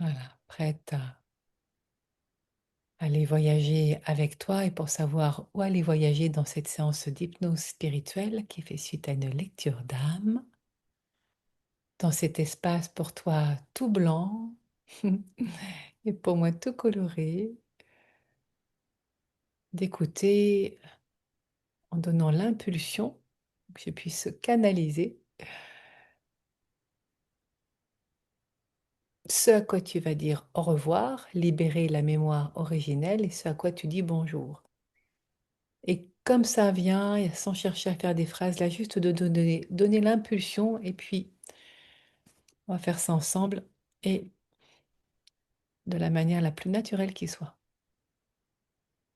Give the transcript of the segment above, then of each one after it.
Voilà, prête à aller voyager avec toi et pour savoir où aller voyager dans cette séance d'hypnose spirituelle qui fait suite à une lecture d'âme, dans cet espace pour toi tout blanc et pour moi tout coloré, d'écouter en donnant l'impulsion que je puisse canaliser ce à quoi tu vas dire au revoir, libérer la mémoire originelle et ce à quoi tu dis bonjour. Et comme ça vient, et sans chercher à faire des phrases, là, juste de donner l'impulsion, et puis on va faire ça ensemble, et de la manière la plus naturelle qui soit.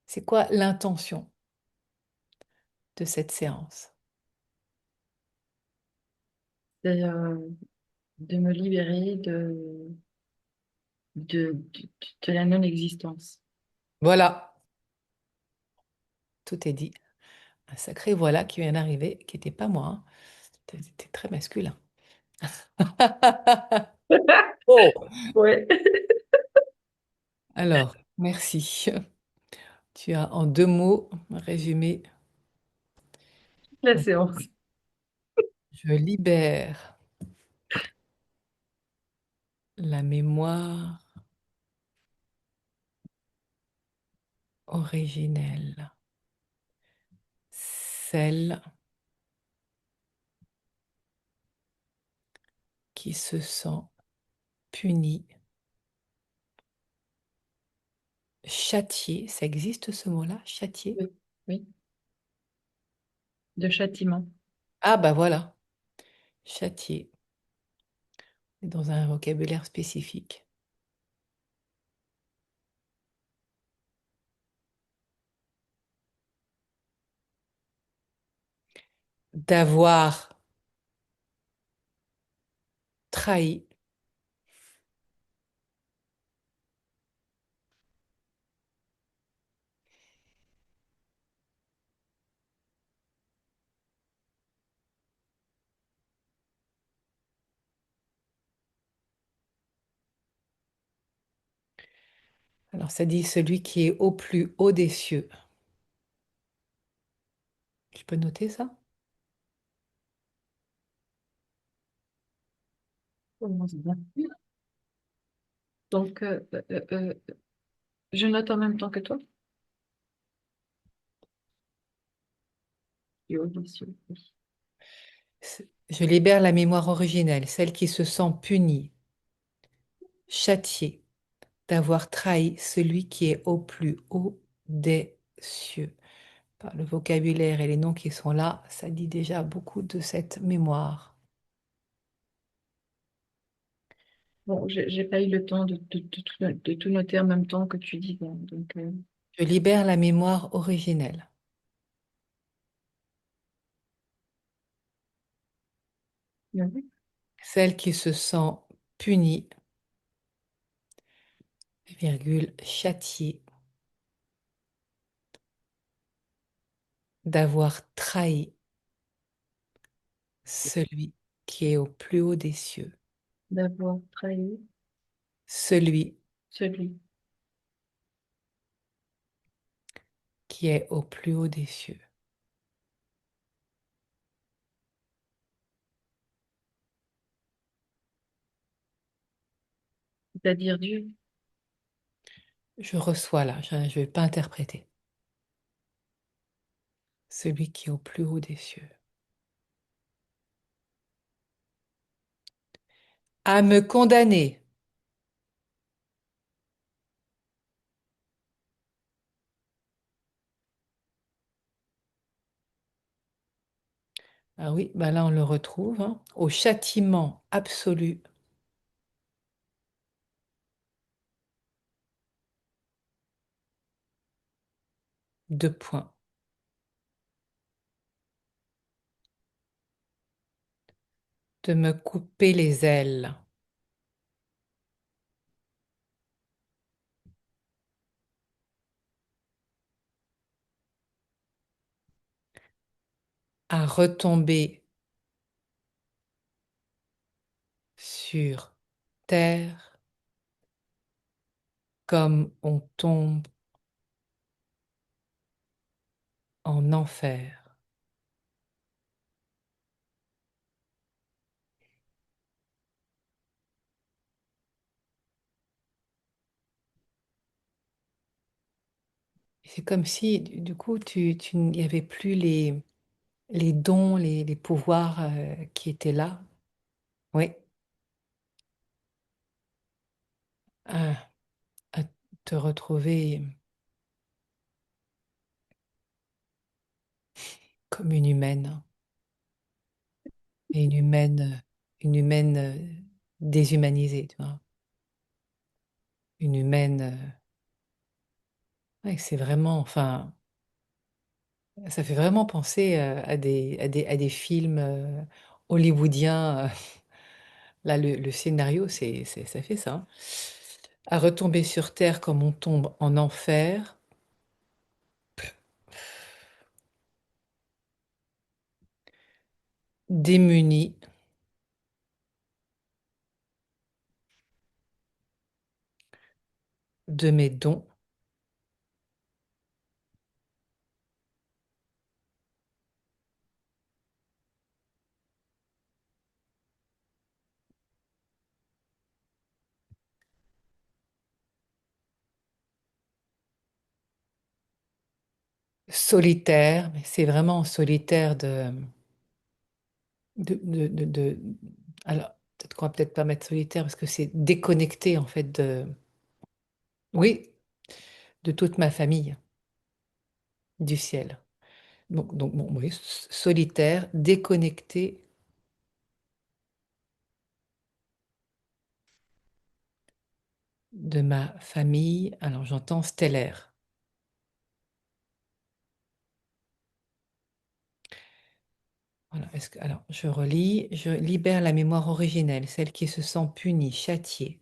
C'est quoi l'intention de cette séance? C'est de me libérer de la non-existence. Voilà, tout est dit. Un sacré voilà qui vient d'arriver, qui n'était pas moi, hein. C'était très masculin. Oh, Ouais, alors, merci. Tu as en deux mots résumé. la séance. Je libère la mémoire originelle, celle qui se sent punie, châtiée. Ça existe ce mot-là, châtiée? Oui, oui, de châtiment. Ah bah voilà, châtiée, dans un vocabulaire spécifique. D'avoir trahi, alors ça dit celui qui est au plus haut des cieux. Je peux noter ça? Comment ça va. Donc, je note en même temps que toi. Et audition, oui. Je libère la mémoire originelle, celle qui se sent punie, châtiée, d'avoir trahi celui qui est au plus haut des cieux. Par le vocabulaire et les noms qui sont là, ça dit déjà beaucoup de cette mémoire. Bon, j'ai pas eu le temps de tout noter en même temps que tu dis. Donc, Je libère la mémoire originelle, oui. celle qui se sent punie, virgule, châtiée, d'avoir trahi celui qui est au plus haut des cieux, D'avoir trahi celui celui, qui est au plus haut des cieux. c'est-à-dire Dieu. Je reçois là, je ne vais pas interpréter. Celui qui est au plus haut des cieux. À me condamner. Ah oui, bah là on le retrouve, hein, au châtiment absolu, deux points, de me couper les ailes, à retomber sur terre comme on tombe en enfer. C'est comme si, du coup, il n'y avait plus les dons, les pouvoirs qui étaient là. Oui, à, à te retrouver comme et une humaine déshumanisée, tu vois. Une humaine, ouais, c'est vraiment, enfin, ça fait vraiment penser à des films hollywoodiens. Là, le scénario, ça fait ça. À retomber sur Terre comme on tombe en enfer, démuni de mes dons solitaire, mais c'est vraiment solitaire de- alors, peut-être qu'on va peut-être pas mettre solitaire parce que c'est déconnecté en fait oui, de toute ma famille, du ciel. Donc bon, oui, solitaire, déconnecté de ma famille. Alors j'entends stellaire. Voilà, alors, je relis. Je libère la mémoire originelle, celle qui se sent punie, châtiée,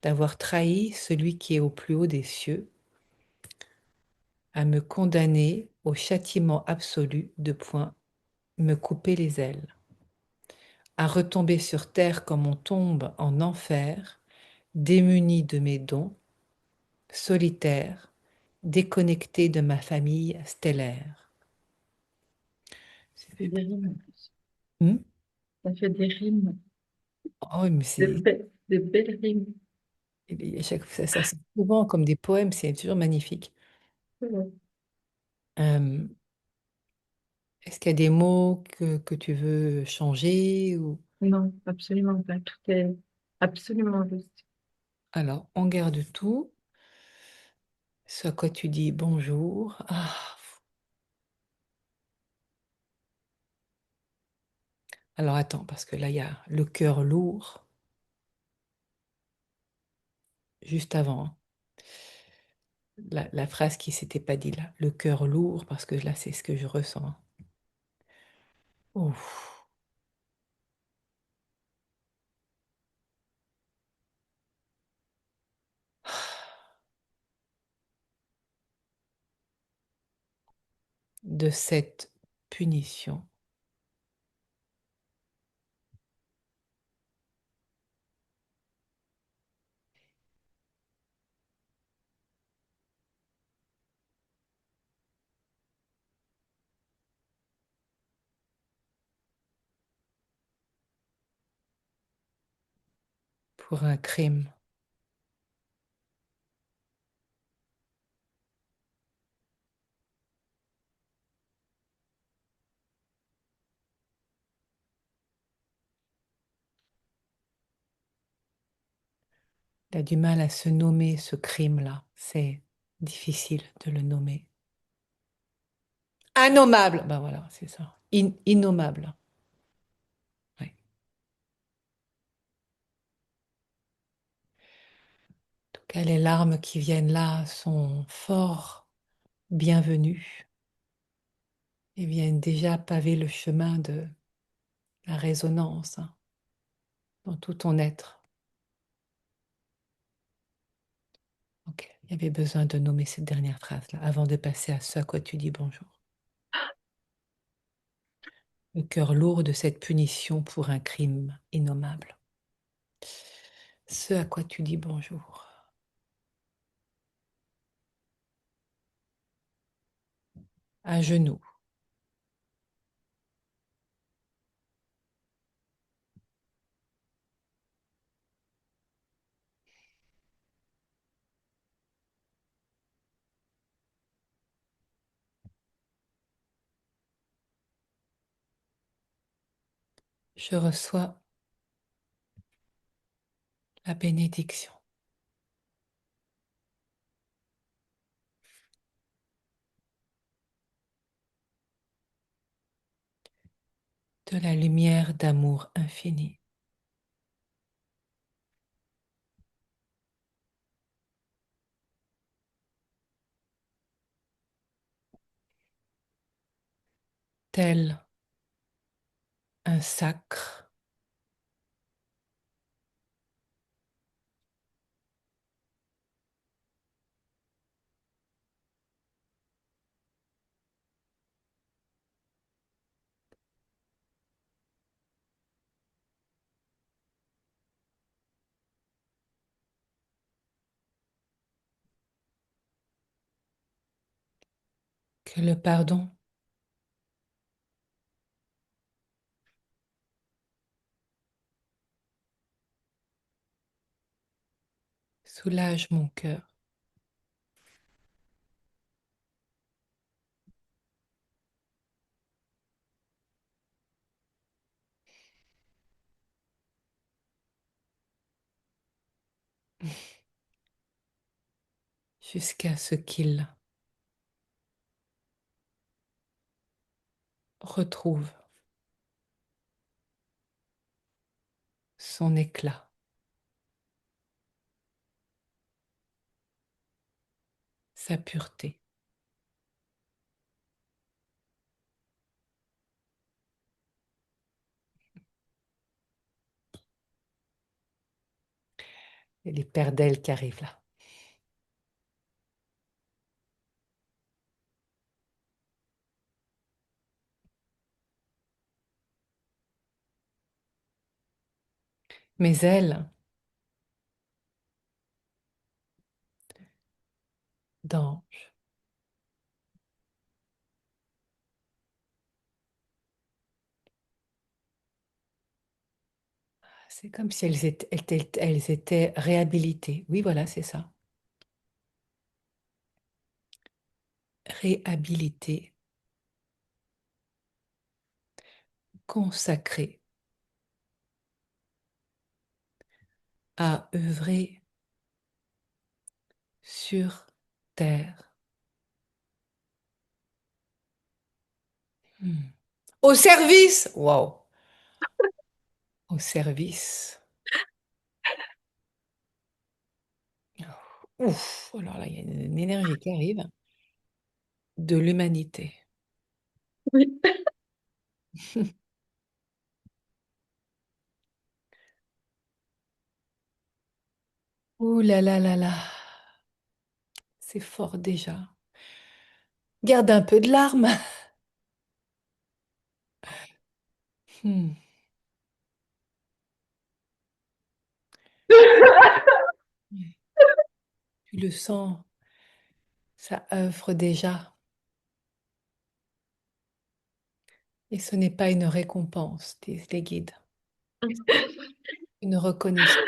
d'avoir trahi celui qui est au plus haut des cieux, à me condamner au châtiment absolu de point me couper les ailes, à retomber sur terre comme on tombe en enfer, démuni de mes dons, solitaire, déconnecté de ma famille stellaire. C'est des rimes en plus. Hmm. Ça fait des rimes, Oh, oui, mais c'est des belles rimes. à chaque fois, ça sonne souvent comme des poèmes, c'est toujours magnifique. Ouais. Euh, Est-ce qu'il y a des mots que tu veux changer ou... Non, absolument pas. Tout est absolument juste. Alors, on garde tout. Ce à quoi tu dis bonjour. Ah. Alors attends, parce que là, il y a le cœur lourd, juste avant, hein. La phrase qui s'était pas dit là. Le cœur lourd, parce que là, c'est ce que je ressens, hein. Ouf. De cette punition pour un crime. Il a du mal à se nommer ce crime-là. C'est difficile de le nommer. Innommable. Ben voilà, c'est ça. Innommable. Ouais. En tout cas, les larmes qui viennent là sont fort bienvenues et viennent déjà paver le chemin de la résonance, hein, dans tout ton être. Ok, il y avait besoin de nommer cette dernière phrase-là avant de passer à ce à quoi tu dis bonjour. Le cœur lourd de cette punition pour un crime innommable. Ce à quoi tu dis bonjour. à genoux. Je reçois la bénédiction de la lumière d'amour infini, tel un sacre que le pardon soulage mon cœur jusqu'à ce qu'il retrouve son éclat, sa pureté. Et les paires d'ailes qui arrivent là. Mes ailes d'ange. C'est comme si elles étaient réhabilitées. Oui, voilà, c'est ça. Réhabilitées, consacrées à œuvrer sur terre. Hmm. Au service, waouh, au service. Ouf, alors là, il y a une énergie qui arrive de l'humanité. Oui. Ouh là là là là, c'est fort déjà. Garde un peu de larmes. Hmm. Tu le sens, ça œuvre déjà. Et ce n'est pas une récompense, disent les guides. Une reconnaissance.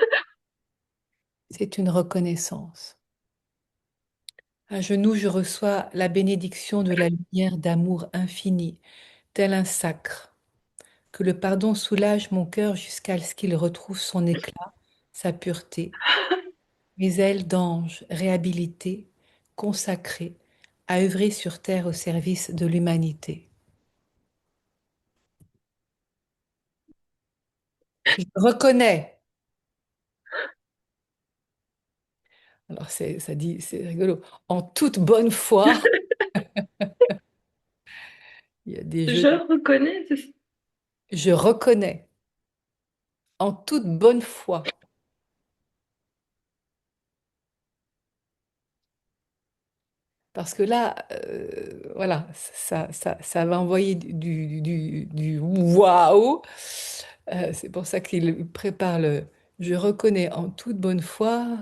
C'est une reconnaissance. À genoux, je reçois la bénédiction de la lumière d'amour infini, tel un sacre. Que le pardon soulage mon cœur jusqu'à ce qu'il retrouve son éclat, sa pureté. Mes ailes d'ange réhabilitées, consacrées, à œuvrer sur terre au service de l'humanité. Je reconnais. Alors ça dit, c'est rigolo. En toute bonne foi, il y a des jeux. Je reconnais, Je reconnais en toute bonne foi. Parce que là, voilà, ça va envoyer du waouh. C'est pour ça qu'il prépare le je reconnais en toute bonne foi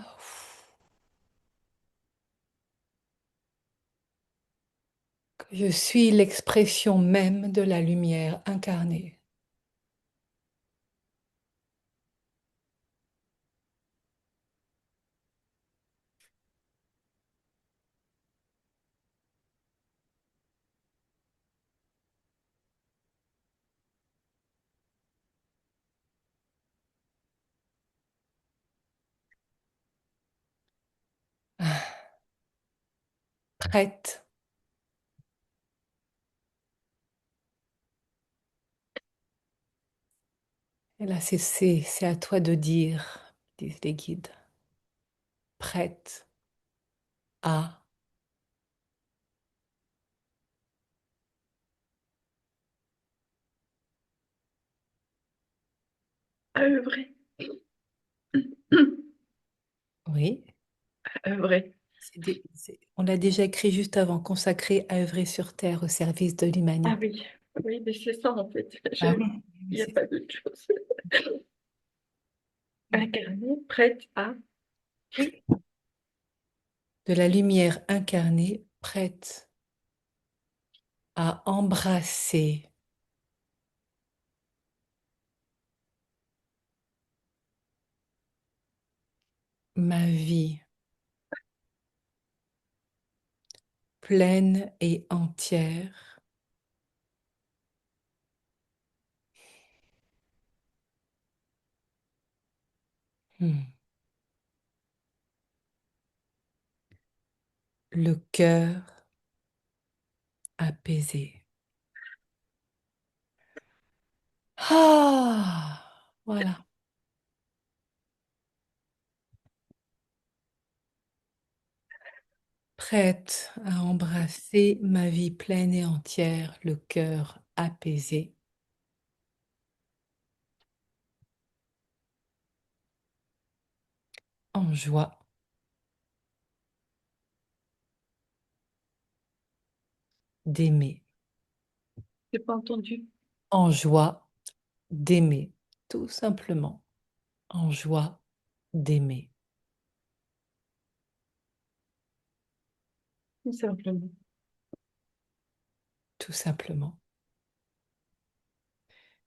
que Je suis l'expression même de la lumière incarnée. Ah, prête. Et là, c'est à toi de dire, disent les guides. Prête à. À œuvrer. Oui. À œuvrer. On l'a déjà écrit juste avant, consacré à œuvrer sur terre au service de Ah l'humanité. oui, oui, mais c'est ça en fait. Ah oui, Il oui, n'y a c'est pas d'autre chose. ça. Incarnée, prête à. Oui. De la lumière incarnée, prête à embrasser ma vie pleine et entière. Hmm. Le cœur apaisé. Ah, voilà. Prête à embrasser ma vie pleine et entière, le cœur apaisé, en joie d'aimer, J'ai pas entendu. en joie d'aimer, tout simplement, en joie d'aimer, Tout simplement. tout simplement.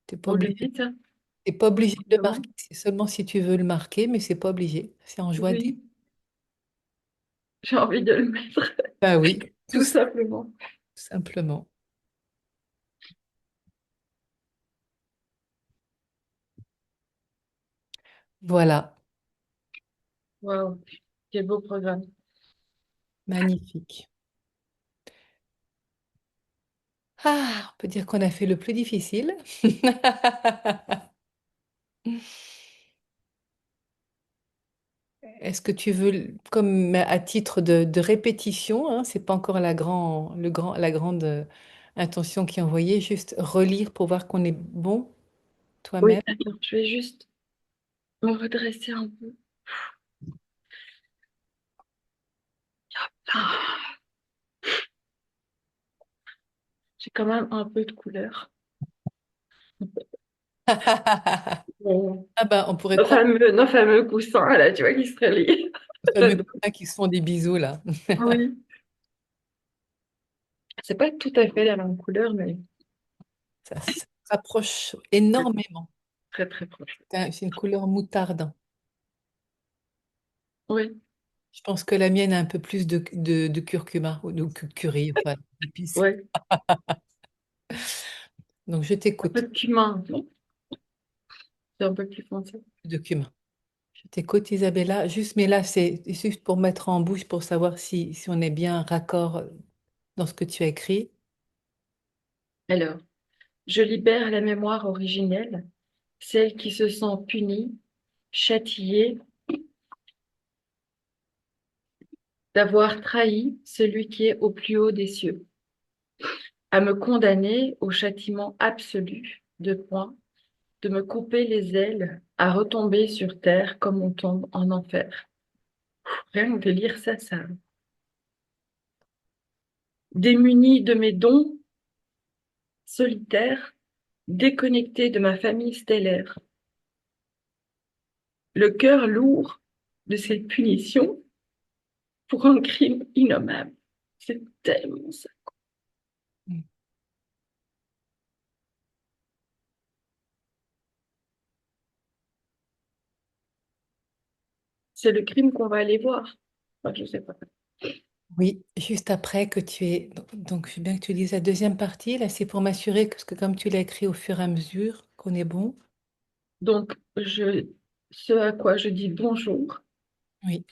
T'es pas On le obligé, dit, ça, t'es pas tout obligé de le simplement. marquer, c'est seulement si tu veux le marquer, mais c'est pas obligé, c'est en joie d'aimer. Oui, j'ai envie de le mettre. Bah oui, Tout simplement. tout simplement. Voilà, Waouh, quel beau programme. magnifique. Ah, on peut dire qu'on a fait le plus difficile. Est-ce que tu veux, comme à titre de répétition, hein, c'est pas encore la grande intention qui est envoyée, juste relire pour voir qu'on est bon Oui, toi-même. attends, je vais juste me redresser un peu. Ah, j'ai quand même un peu de couleur. Bon. Ah ben, on pourrait prendre Nos fameux coussins, là, tu vois, qui se relient. les fameux copains qui se font des bisous là. Oui. C'est pas tout à fait la même couleur, mais Ça se rapproche c'est énormément. très très proche. C'est une couleur moutarde. Oui, Je pense que la mienne a un peu plus de curcuma ou de curry, enfin, d'épices. oui. Donc je Un peu t'écoute, de cumin, non? C'est un peu plus foncé. de cumin. Je t'écoute, Isabella. Juste, mais là, c'est juste pour mettre en bouche pour savoir si on est bien raccord dans ce que tu as écrit. Alors, je libère la mémoire originelle, celle qui se sent punie, châtiée, d'avoir trahi celui qui est au plus haut des cieux, à me condamner au châtiment absolu, de point, de me couper les ailes, à retomber sur terre comme on tombe en enfer. Rien que de lire ça, ça. Démunie de mes dons, solitaire, déconnecté de ma famille stellaire, le cœur lourd de cette punition pour un crime innommable. C'est tellement ça. C'est le crime qu'on va aller voir. Enfin, je sais pas. Oui, juste après que tu es... Donc, je veux bien que tu lises la deuxième partie. Là, c'est pour m'assurer que comme tu l'as écrit au fur et à mesure, qu'on est bon. Donc, ce à quoi je dis bonjour. Oui.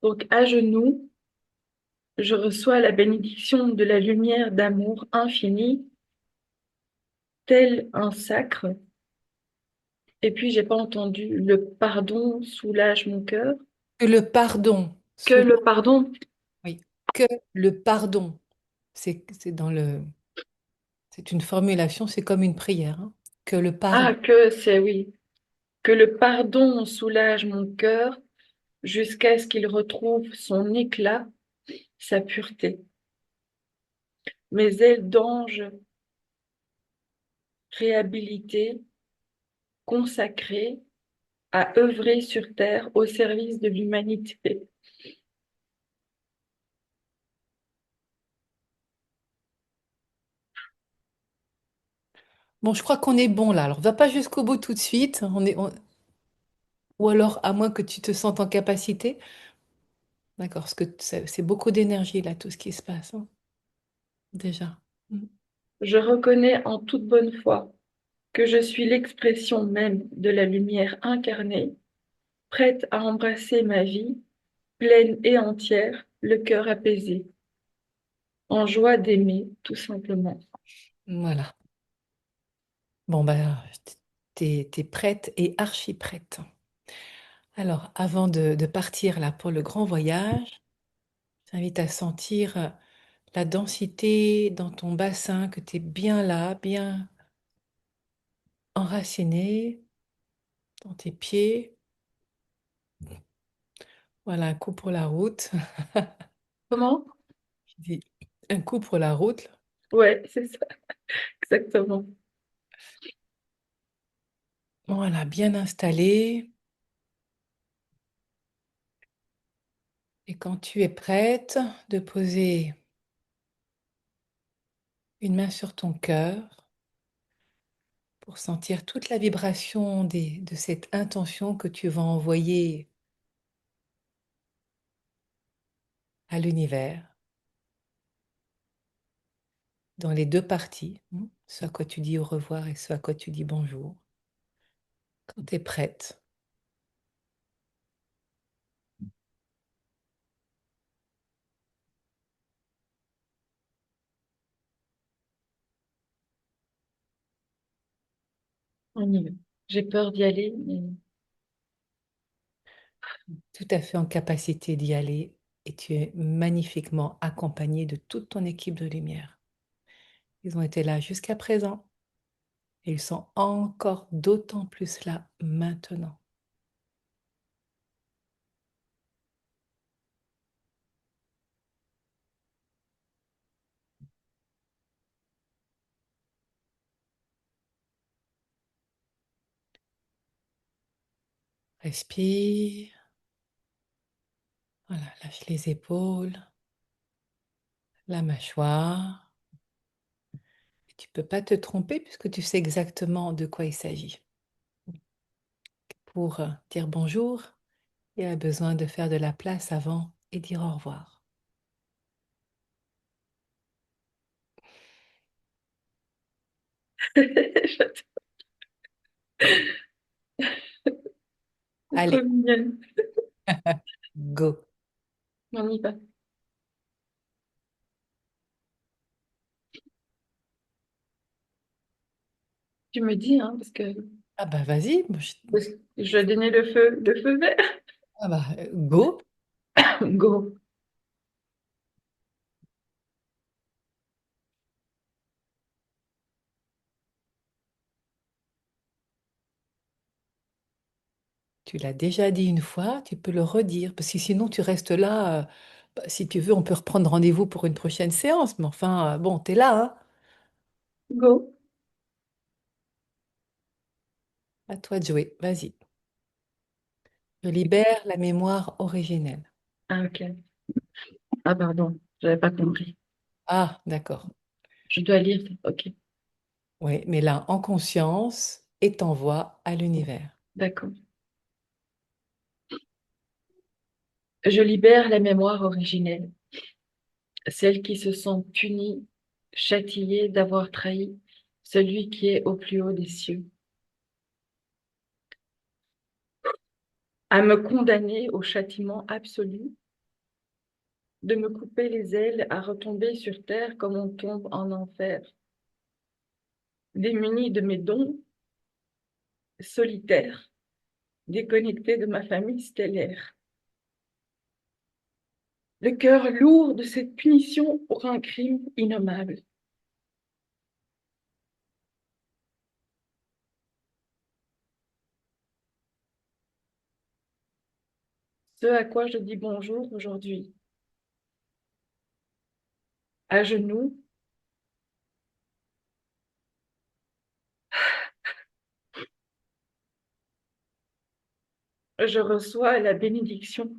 Donc, à genoux, je reçois la bénédiction de la lumière d'amour infini, tel un sacre. Et puis, j'ai pas entendu le pardon soulage mon cœur. Que le pardon Que sous... le pardon. Oui. Que le pardon. C'est dans le... C'est une formulation, c'est comme une prière, hein. Que le pardon. Ah, que c'est oui. Que le pardon soulage mon cœur jusqu'à ce qu'il retrouve son éclat, sa pureté. Mes ailes d'ange réhabilitées, consacrées à œuvrer sur terre au service de l'humanité. Bon, je crois qu'on est bon là. Alors, va pas jusqu'au bout tout de suite. Ou alors, à moins que tu te sentes en capacité. D'accord, parce que c'est beaucoup d'énergie là, tout ce qui se passe, hein, déjà. Mm. Je reconnais en toute bonne foi que je suis l'expression même de la lumière incarnée, prête à embrasser ma vie, pleine et entière, le cœur apaisé, en joie d'aimer, tout simplement. Voilà. Bon, bah, t'es prête et archi prête. Alors, avant de partir là pour le grand voyage, je t'invite à sentir la densité dans ton bassin, que tu es bien là, bien enraciné dans tes pieds. Voilà, un coup pour la route. Comment? Je dis un coup pour la route. Ouais, c'est ça, exactement. Voilà, bien installé. Et quand tu es prête de poser une main sur ton cœur pour sentir toute la vibration de cette intention que tu vas envoyer à l'univers dans les deux parties, ce à quoi tu dis au revoir et ce à quoi tu dis bonjour. Quand tu es prête, On y va. J'ai peur d'y aller, mais tout à fait en capacité d'y aller et tu es magnifiquement accompagné de toute ton équipe de lumière. Ils ont été là jusqu'à présent et ils sont encore d'autant plus là maintenant. Respire, voilà, lâche les épaules, la mâchoire. Et tu peux pas te tromper puisque tu sais exactement de quoi il s'agit. Pour dire bonjour, il a besoin de faire de la place avant et dire au revoir. c'est trop Allez, mignonne. go. On y va. Tu me dis, hein, Ah bah vas-y, moi, parce que je dois donner le feu vert. ah bah, go. Go. Tu l'as déjà dit une fois, tu peux le redire, parce que sinon tu restes là. Bah, si tu veux, on peut reprendre rendez-vous pour une prochaine séance, mais enfin, bon, t'es là, hein. Go. À toi de jouer, vas-y. Je libère la mémoire originelle. Ah, ok. Ah, pardon, j'avais pas compris. Ah, d'accord. Je dois lire. Ok, Oui, mais là, en conscience, et t'envoie à l'univers. d'accord. Je libère la mémoire originelle, celle qui se sent punie, châtiée d'avoir trahi celui qui est au plus haut des cieux, à me condamner au châtiment absolu, de me couper les ailes à retomber sur terre comme on tombe en enfer, démunie de mes dons, solitaire, déconnectée de ma famille stellaire. Le cœur lourd de cette punition pour un crime innommable. Ce à quoi je dis bonjour aujourd'hui. À genoux, je reçois la bénédiction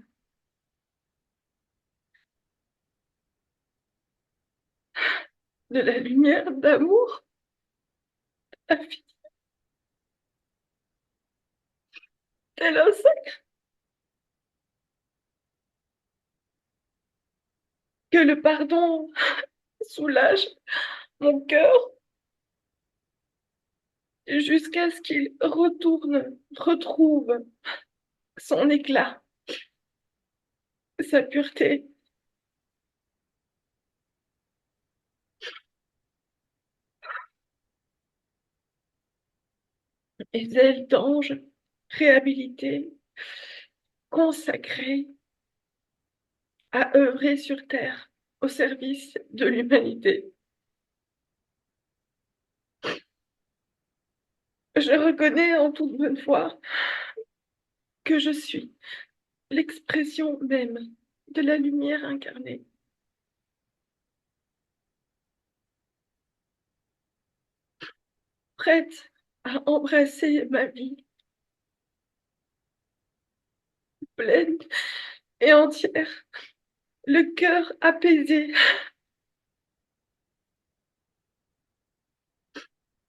de la lumière d'amour afin tel un sac que le pardon soulage mon cœur jusqu'à ce qu'il retrouve son éclat, sa pureté. Mes ailes d'ange réhabilitées, consacrées à œuvrer sur terre au service de l'humanité. Je reconnais en toute bonne foi que je suis l'expression même de la lumière incarnée, prête à embrasser ma vie pleine et entière, le cœur apaisé,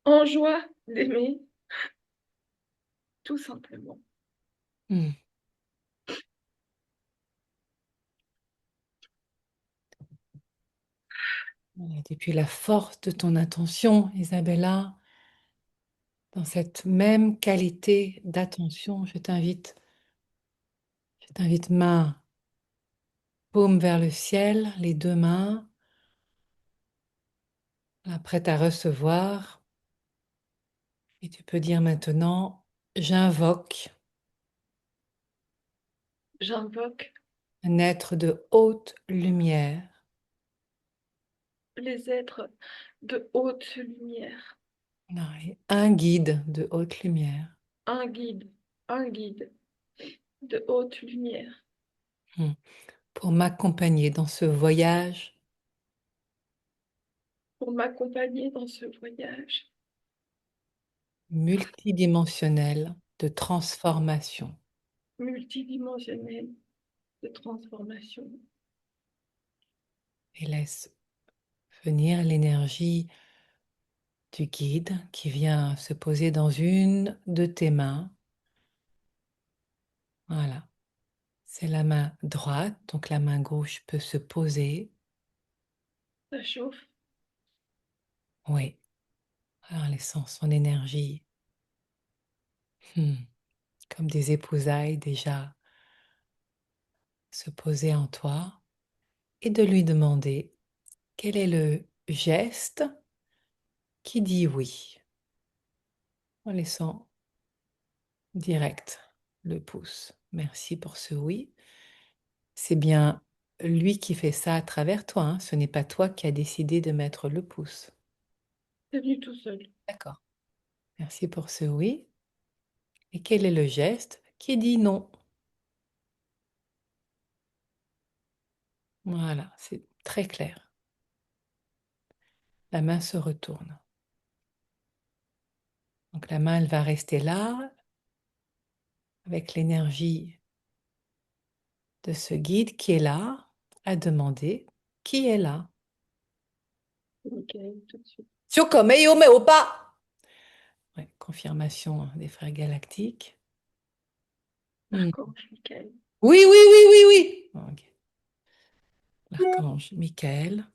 en joie d'aimer, tout simplement. Hmm. Et puis la force de ton intention, Isabella, dans cette même qualité d'attention, je t'invite main, paume vers le ciel, les deux mains, là, prête à recevoir. Et tu peux dire maintenant, j'invoque J'invoque un être de haute lumière, les êtres de haute lumière, non, et un guide de haute lumière, un guide, un guide de haute lumière, hmm, pour m'accompagner dans ce voyage pour m'accompagner dans ce voyage multidimensionnel de transformation. multidimensionnel de transformation. Et laisse venir l'énergie du guide qui vient se poser dans une de tes mains. Voilà, c'est la main droite, donc la main gauche peut se poser. Ça chauffe, Oui, alors laissant son énergie hmm, comme des épousailles déjà se poser en toi et de lui demander quel est le geste qui dit oui, en laissant direct le pouce. Merci pour ce oui. C'est bien lui qui fait ça à travers toi, hein. Ce n'est pas toi qui as décidé de mettre le pouce. c'est venu tout seul. D'accord. Merci pour ce oui. Et quel est le geste qui dit non? Voilà, c'est très clair. La main se retourne. Donc la main, elle va rester là avec l'énergie de ce guide qui est là à demander qui est là. Nickel, tout de suite. Ouais, confirmation des frères galactiques. Hmm. Archange Michael. Oui, oui, oui, oui, oui. l'archange Michael.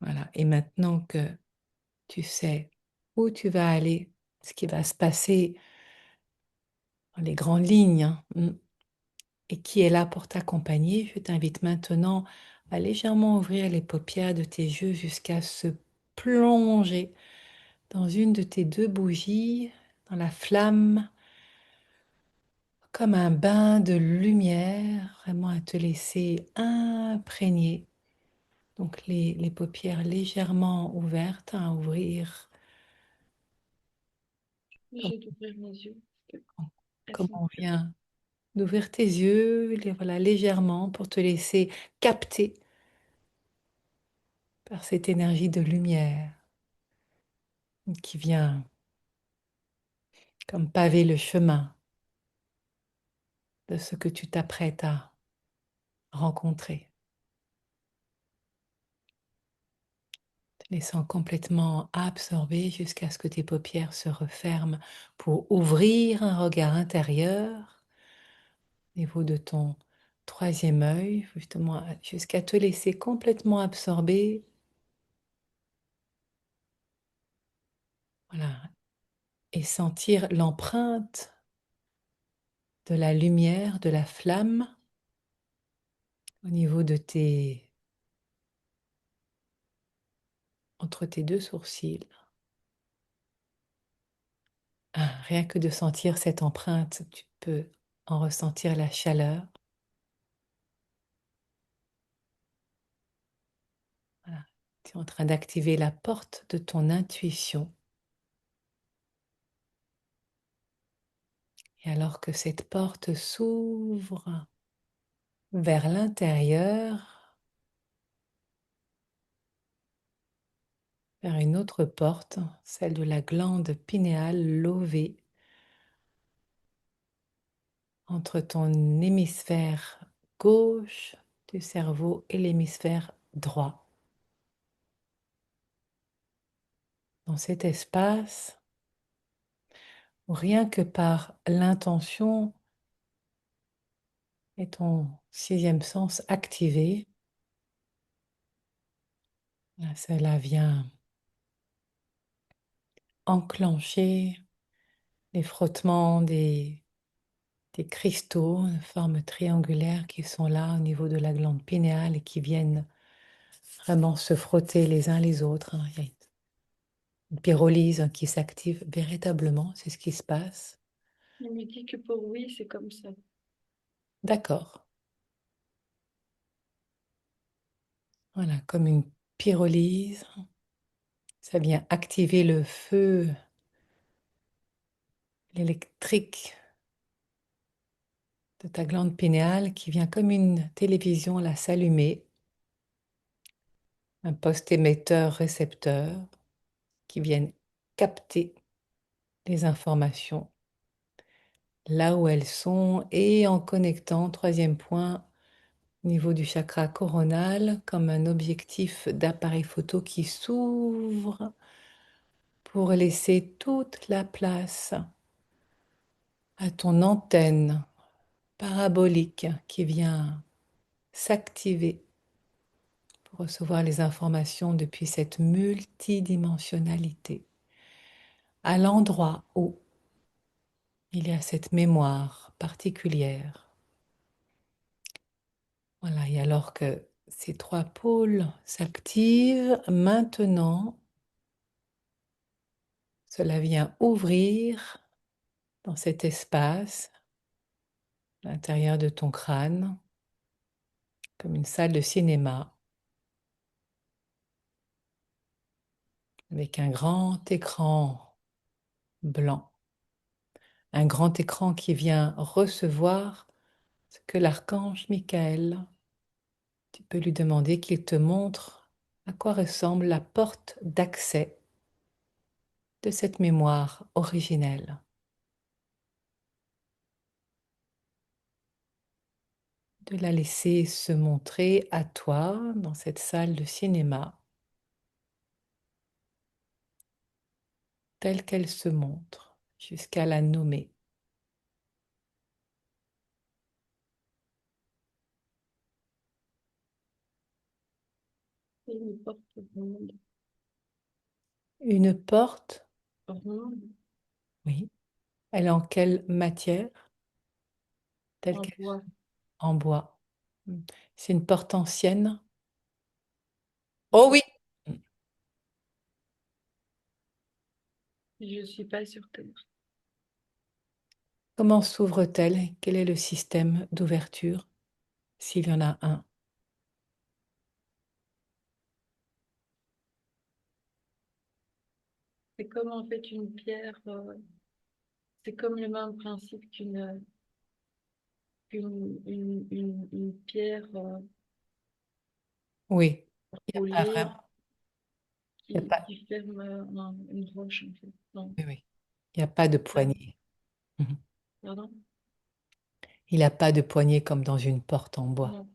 Voilà. Et maintenant que tu sais où tu vas aller, ce qui va se passer dans les grandes lignes, hein, et qui est là pour t'accompagner, je t'invite maintenant à légèrement ouvrir les paupières de tes yeux jusqu'à se plonger dans une de tes deux bougies, dans la flamme, comme un bain de lumière, vraiment à te laisser imprégner. Donc les paupières légèrement ouvertes, à ouvrir comme, J'ai d'ouvrir mes yeux. Elles comme sont on plus vient d'ouvrir tes yeux, voilà, légèrement pour te laisser capter par cette énergie de lumière qui vient comme paver le chemin de ce que tu t'apprêtes à rencontrer, te laissant complètement absorber jusqu'à ce que tes paupières se referment pour ouvrir un regard intérieur au niveau de ton troisième œil, justement jusqu'à te laisser complètement absorber, voilà, et sentir l'empreinte de la lumière, de la flamme au niveau de entre tes deux sourcils. Ah, rien que de sentir cette empreinte, tu peux en ressentir la chaleur. Voilà. Tu es en train d'activer la porte de ton intuition. Et alors que cette porte s'ouvre vers l'intérieur, vers une autre porte, celle de la glande pinéale lobée, entre ton hémisphère gauche du cerveau et l'hémisphère droit. Dans cet espace, où rien que par l'intention et ton sixième sens activé, là, cela vient enclencher les frottements des cristaux de forme triangulaire qui sont là au niveau de la glande pinéale et qui viennent vraiment se frotter les uns les autres, hein. Il y a une pyrolyse qui s'active véritablement, c'est ce qui se passe. Il me dit que pour oui, c'est comme ça. D'accord. Voilà, comme une pyrolyse, ça vient activer le feu, l'électrique de ta glande pinéale qui vient comme une télévision là s'allumer, un poste émetteur-récepteur qui viennent capter les informations là où elles sont et en connectant, troisième point, au niveau du chakra coronal, comme un objectif d'appareil photo qui s'ouvre pour laisser toute la place à ton antenne parabolique qui vient s'activer pour recevoir les informations depuis cette multidimensionnalité, à l'endroit où il y a cette mémoire particulière. Voilà, et alors que ces trois pôles s'activent, maintenant, cela vient ouvrir dans cet espace, à l'intérieur de ton crâne, comme une salle de cinéma, avec un grand écran blanc, un grand écran qui vient recevoir ce que l'archange Michael, tu peux lui demander qu'il te montre à quoi ressemble la porte d'accès de cette mémoire originelle, de la laisser se montrer à toi dans cette salle de cinéma, telle qu'elle se montre, jusqu'à la nommer. C'est une porte ronde. Une porte, Ronde oui. Elle est en quelle matière? Telle en qu'elle bois. en bois. Hmm. C'est une porte ancienne. Oh Oui. oui! Hmm. Je suis pas sur Terre. Comment s'ouvre-t-elle? Quel est le système d'ouverture, s'il y en a un? C'est comme en fait une pierre. C'est comme le même principe qu'une pierre Oui, il n'y a pas roulée vraiment. Il y a pas, qui ferme une roche en fait. Non, oui, oui. Il n'y a pas de ça- poignée. Mhm. pardon? Il n'a pas de poignée comme dans une porte en bois. Non.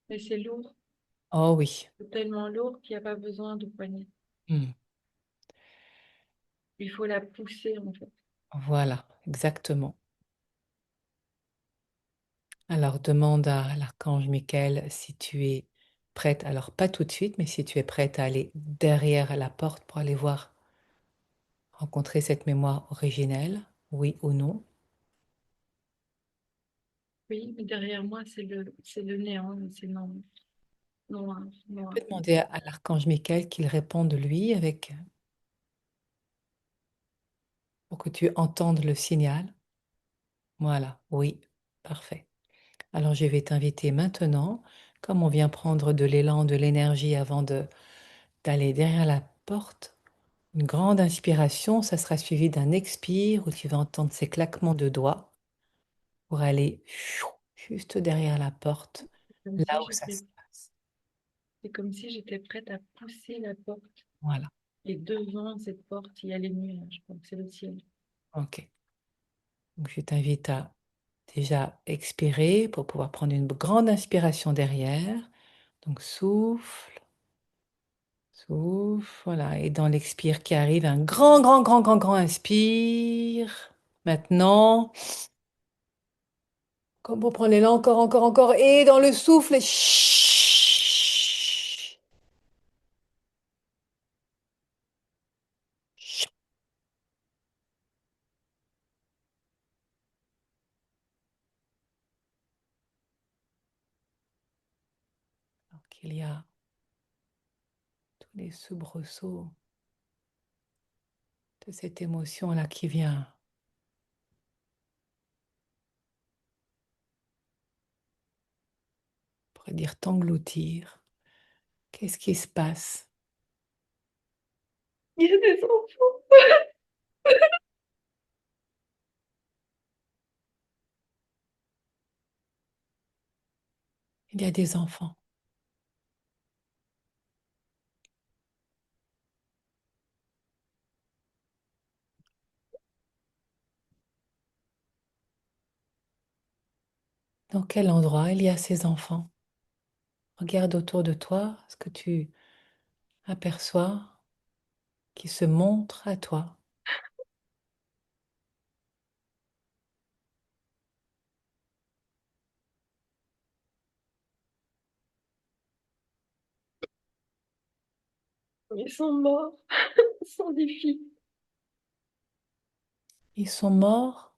Mais c'est lourd. Oh oui. C'est tellement lourd qu'il n'y a pas besoin de poignée. Hmm. Il faut la pousser en fait. Voilà, exactement. Alors demande à l'archange Michael si tu es prête. Alors pas tout de suite, mais si tu es prête à aller derrière la porte pour aller voir, rencontrer cette mémoire originelle, oui ou non. Oui, mais derrière moi, c'est le néant, c'est non, noir, Tu noir. peux demander à l'archange Michael qu'il réponde lui avec pour que tu entendes le signal. Voilà, oui, parfait. Alors je vais t'inviter maintenant, comme on vient prendre de l'élan, de l'énergie avant de d'aller derrière la porte, une grande inspiration, ça sera suivi d'un expire où tu vas entendre ces claquements de doigts pour aller juste derrière la porte, Comme là si où ça j'étais, se passe. c'est comme si j'étais prête à pousser la porte. Voilà, Et devant cette porte, il y a les nuages. Donc c'est le ciel. ok. Donc je t'invite à déjà expirer pour pouvoir prendre une grande inspiration derrière. Donc souffle, souffle, voilà. Et dans l'expire qui arrive, un grand, grand, grand, grand, grand inspire. Maintenant, comme pour prendre l'élan, encore, encore, encore. Et dans le souffle, alors qu'il y a tous les soubresauts de cette émotion-là qui vient, on pourrait dire t'engloutir. Qu'est-ce qui se passe? Il y a des enfants. Il y a des enfants. Dans quel endroit il y a ces enfants? Regarde autour de toi ce que tu aperçois qui se montre à toi. Ils sont morts. Ce sont des filles. Ils sont morts,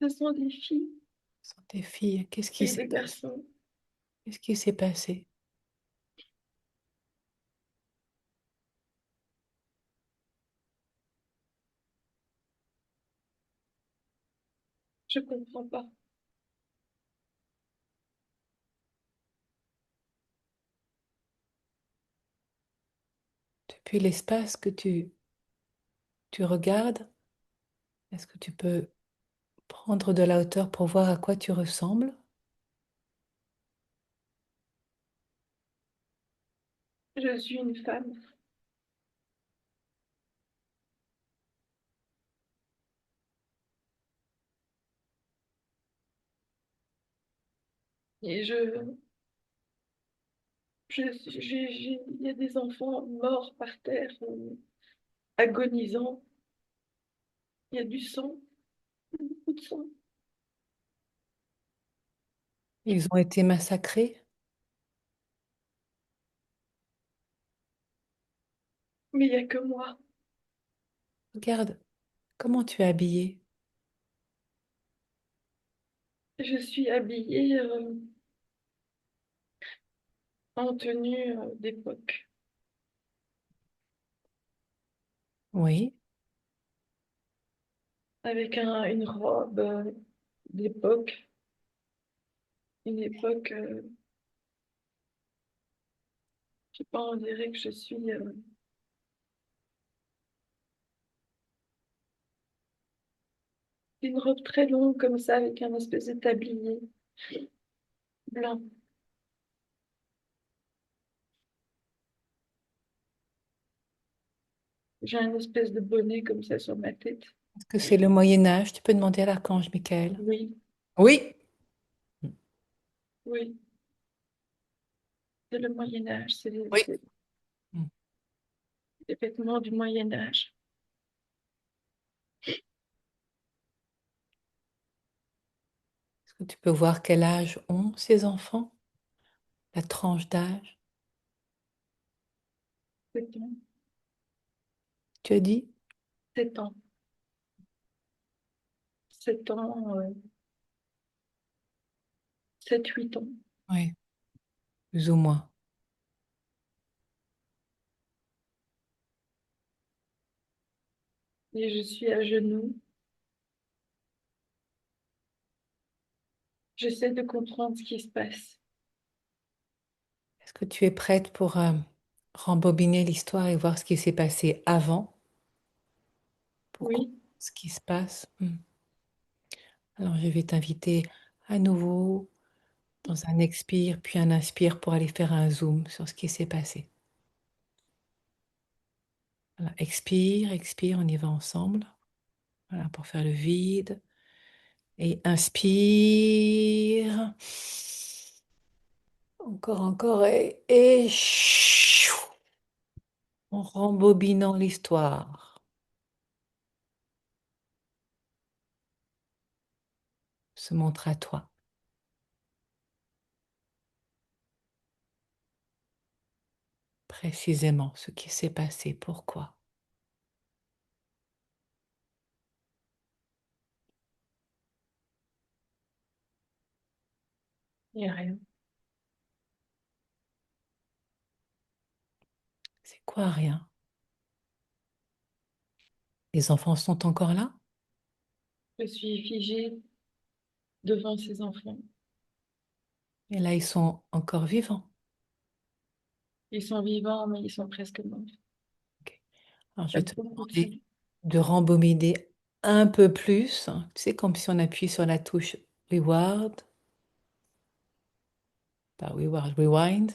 Ce sont des filles ce sont tes filles. Qu'est-ce qui et s'est des passé? garçons. Qu'est-ce qui s'est passé? Je comprends pas. Depuis l'espace que tu regardes, est-ce que tu peux prendre de la hauteur pour voir à quoi tu ressembles? Je suis une femme et il y a des enfants morts par terre, agonisants. Il y a du sang, beaucoup de sang. Ils ont été massacrés. Mais il n'y a que moi. Regarde, comment tu es habillée. Je suis habillée en tenue d'époque, Oui. avec une robe d'époque, une époque, je sais pas, on dirait que je suis une robe très longue comme ça, avec un espèce de tablier blanc. J'ai un espèce de bonnet comme ça sur ma tête. Est-ce que c'est le Moyen Âge? Tu peux demander à l'archange Michael. Oui, Oui. oui, c'est le Moyen Âge, Oui. c'est les vêtements du Moyen Âge. Est-ce que tu peux voir quel âge ont ces enfants? La tranche d'âge? 7 ans, Tu as dit? 7 ans, 7 ans, 7, 8 ans. Oui. Plus ou moins. Et je suis à genoux. J'essaie de comprendre ce qui se passe. Est-ce que tu es prête pour rembobiner l'histoire et voir ce qui s'est passé avant pour comprendre Oui, ce qui se passe? Alors, je vais t'inviter à nouveau dans un expire, puis un inspire pour aller faire un zoom sur ce qui s'est passé. Voilà, expire, expire, on y va ensemble. Voilà, pour faire le vide. Et inspire. Encore, encore. Et chou, en rembobinant l'histoire, se montre à toi précisément ce qui s'est passé, pourquoi. il n'y a rien. C'est quoi rien? Les enfants sont encore là? Je suis figée devant ces enfants. Et là, ils sont encore vivants. Ils sont vivants, mais ils sont presque morts. Ok. Alors, je Il y vais a te beaucoup de sang. demander de rembobiner un peu plus. Tu sais, comme si on appuie sur la touche Reward, pas Reward, Rewind.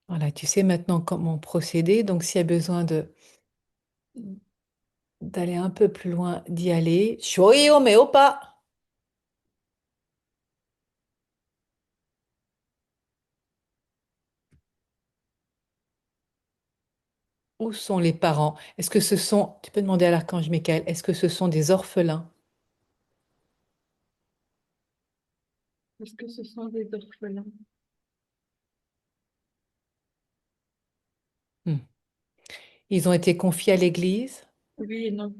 Voilà, tu sais maintenant comment procéder. Donc, s'il y a besoin d'aller un peu plus loin, d'y aller. Shoyo mais opa! Où sont les parents? Est-ce que ce sont, tu peux demander à l'archange Michael, est-ce que ce sont des orphelins? Est-ce que ce sont des orphelins? Hmm. Ils ont été confiés à l'église, Oui et non.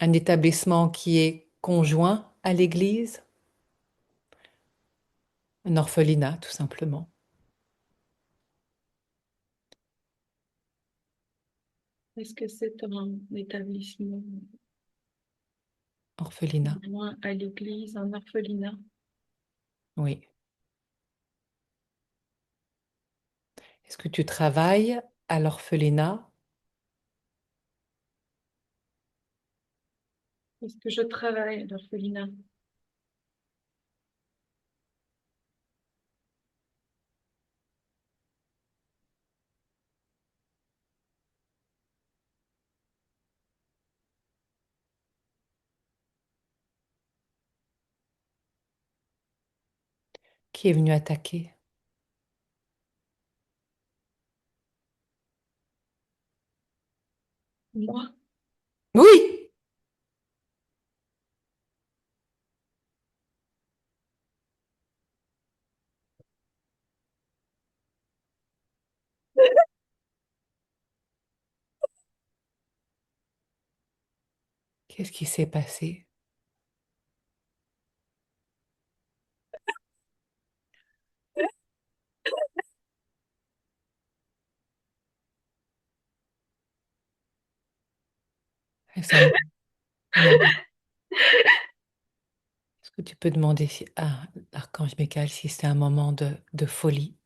un établissement qui est conjoint à l'église, un orphelinat tout simplement. Est-ce que c'est un établissement Orphelinat, loin à l'église, un orphelinat? oui. Est-ce que tu travailles à l'orphelinat Est-ce que je travaille à l'orphelinat? qui est venu attaquer? Moi? Oui! Qu'est-ce qui s'est passé? C'est un moment. Est-ce que tu peux demander si, à l'archange Michael si c'est un moment de folie?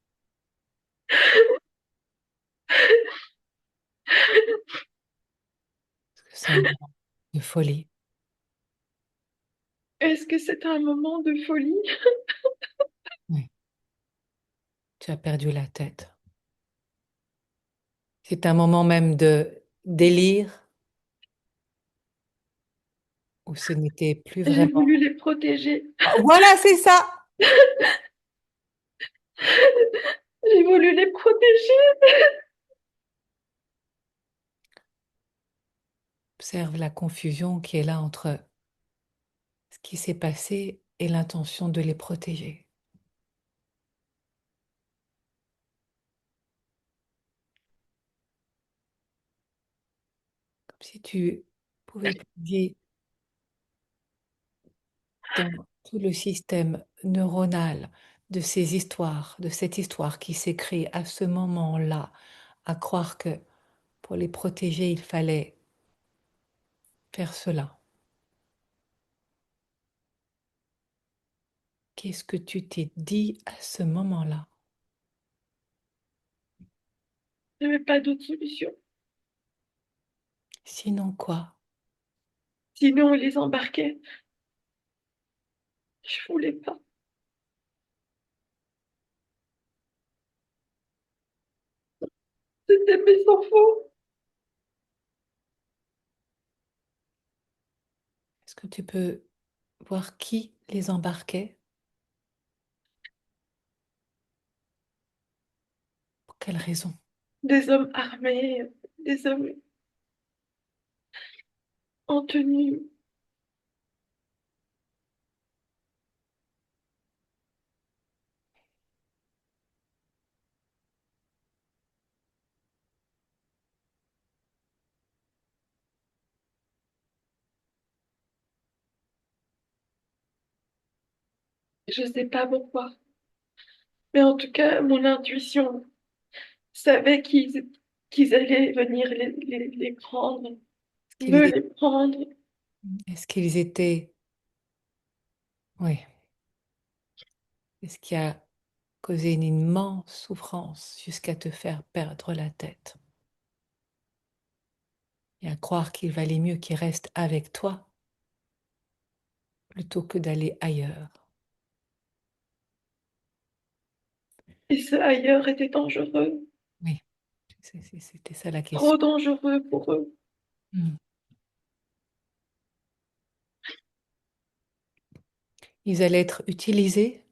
Est-ce que c'est un moment de folie? Est-ce que c'est un moment de folie? Oui. Tu as perdu la tête. C'est un moment même de délire où ce n'était plus J'ai vraiment. voulu les protéger. Ah, voilà, c'est ça! J'ai voulu les protéger. Observe la confusion qui est là entre ce qui s'est passé et l'intention de les protéger. Comme si tu pouvais plongé dans tout le système neuronal de ces histoires, de cette histoire qui s'est créée à ce moment-là, à croire que pour les protéger, il fallait faire cela. Qu'est-ce que tu t'es dit à ce moment-là? Il n'y avait pas d'autre solution. Sinon quoi? Sinon, on les embarquait. Je voulais pas. C'était mes enfants. Est-ce que tu peux voir qui les embarquait? Pour quelle raison? Des hommes armés, des hommes en tenue. Je sais pas pourquoi. Mais en tout cas, mon intuition savait qu'ils allaient venir les prendre, Est-ce me qu'ils les prendre. est-ce qu'ils étaient... Oui. Est-ce qui a causé une immense souffrance jusqu'à te faire perdre la tête et à croire qu'il valait mieux qu'ils restent avec toi plutôt que d'aller ailleurs. Et ce ailleurs était dangereux, Oui, c'était ça la question. trop dangereux pour eux. Hmm. Ils allaient être utilisés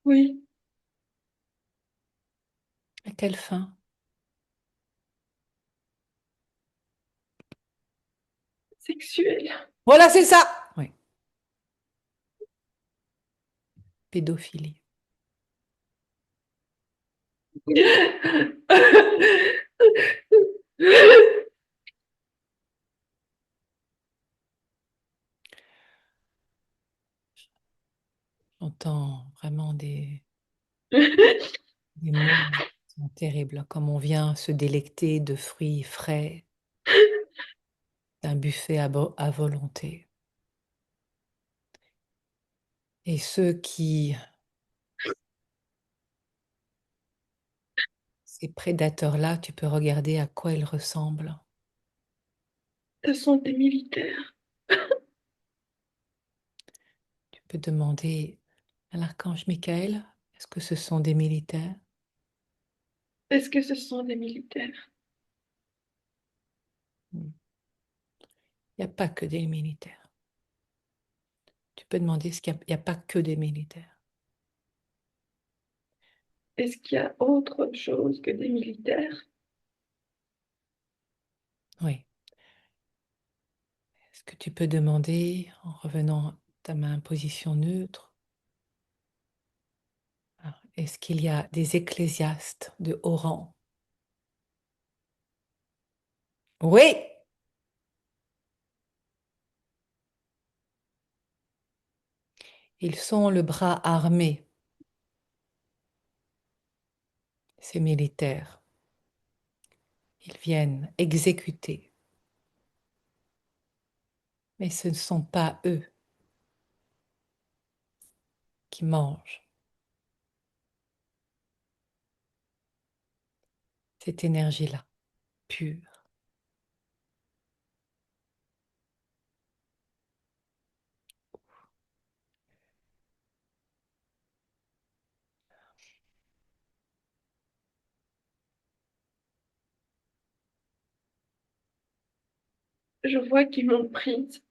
Oui, à quelle fin? sexuel. Voilà, c'est ça! Oui, pédophilie. J'entends vraiment des mots qui sont terribles, comme on vient se délecter de fruits frais, d'un buffet à volonté. Et ceux qui, ces prédateurs-là, tu peux regarder à quoi ils ressemblent. Ce sont des militaires. Tu peux demander à l'archange Michael, est-ce que ce sont des militaires? Est-ce que ce sont des militaires? Il n'y a pas que des militaires. Tu peux demander ce qu'il n'y a, il y a pas que des militaires. Est-ce qu'il y a autre chose que des militaires? Oui, que tu peux demander en revenant ta main en position neutre. Ah, est-ce qu'il y a des ecclésiastes de haut rang? Oui, ils sont le bras armé, ces militaires. Ils viennent exécuter. Mais ce ne sont pas eux qui mangent cette énergie-là, pure. Je vois qu'ils m'ont prise.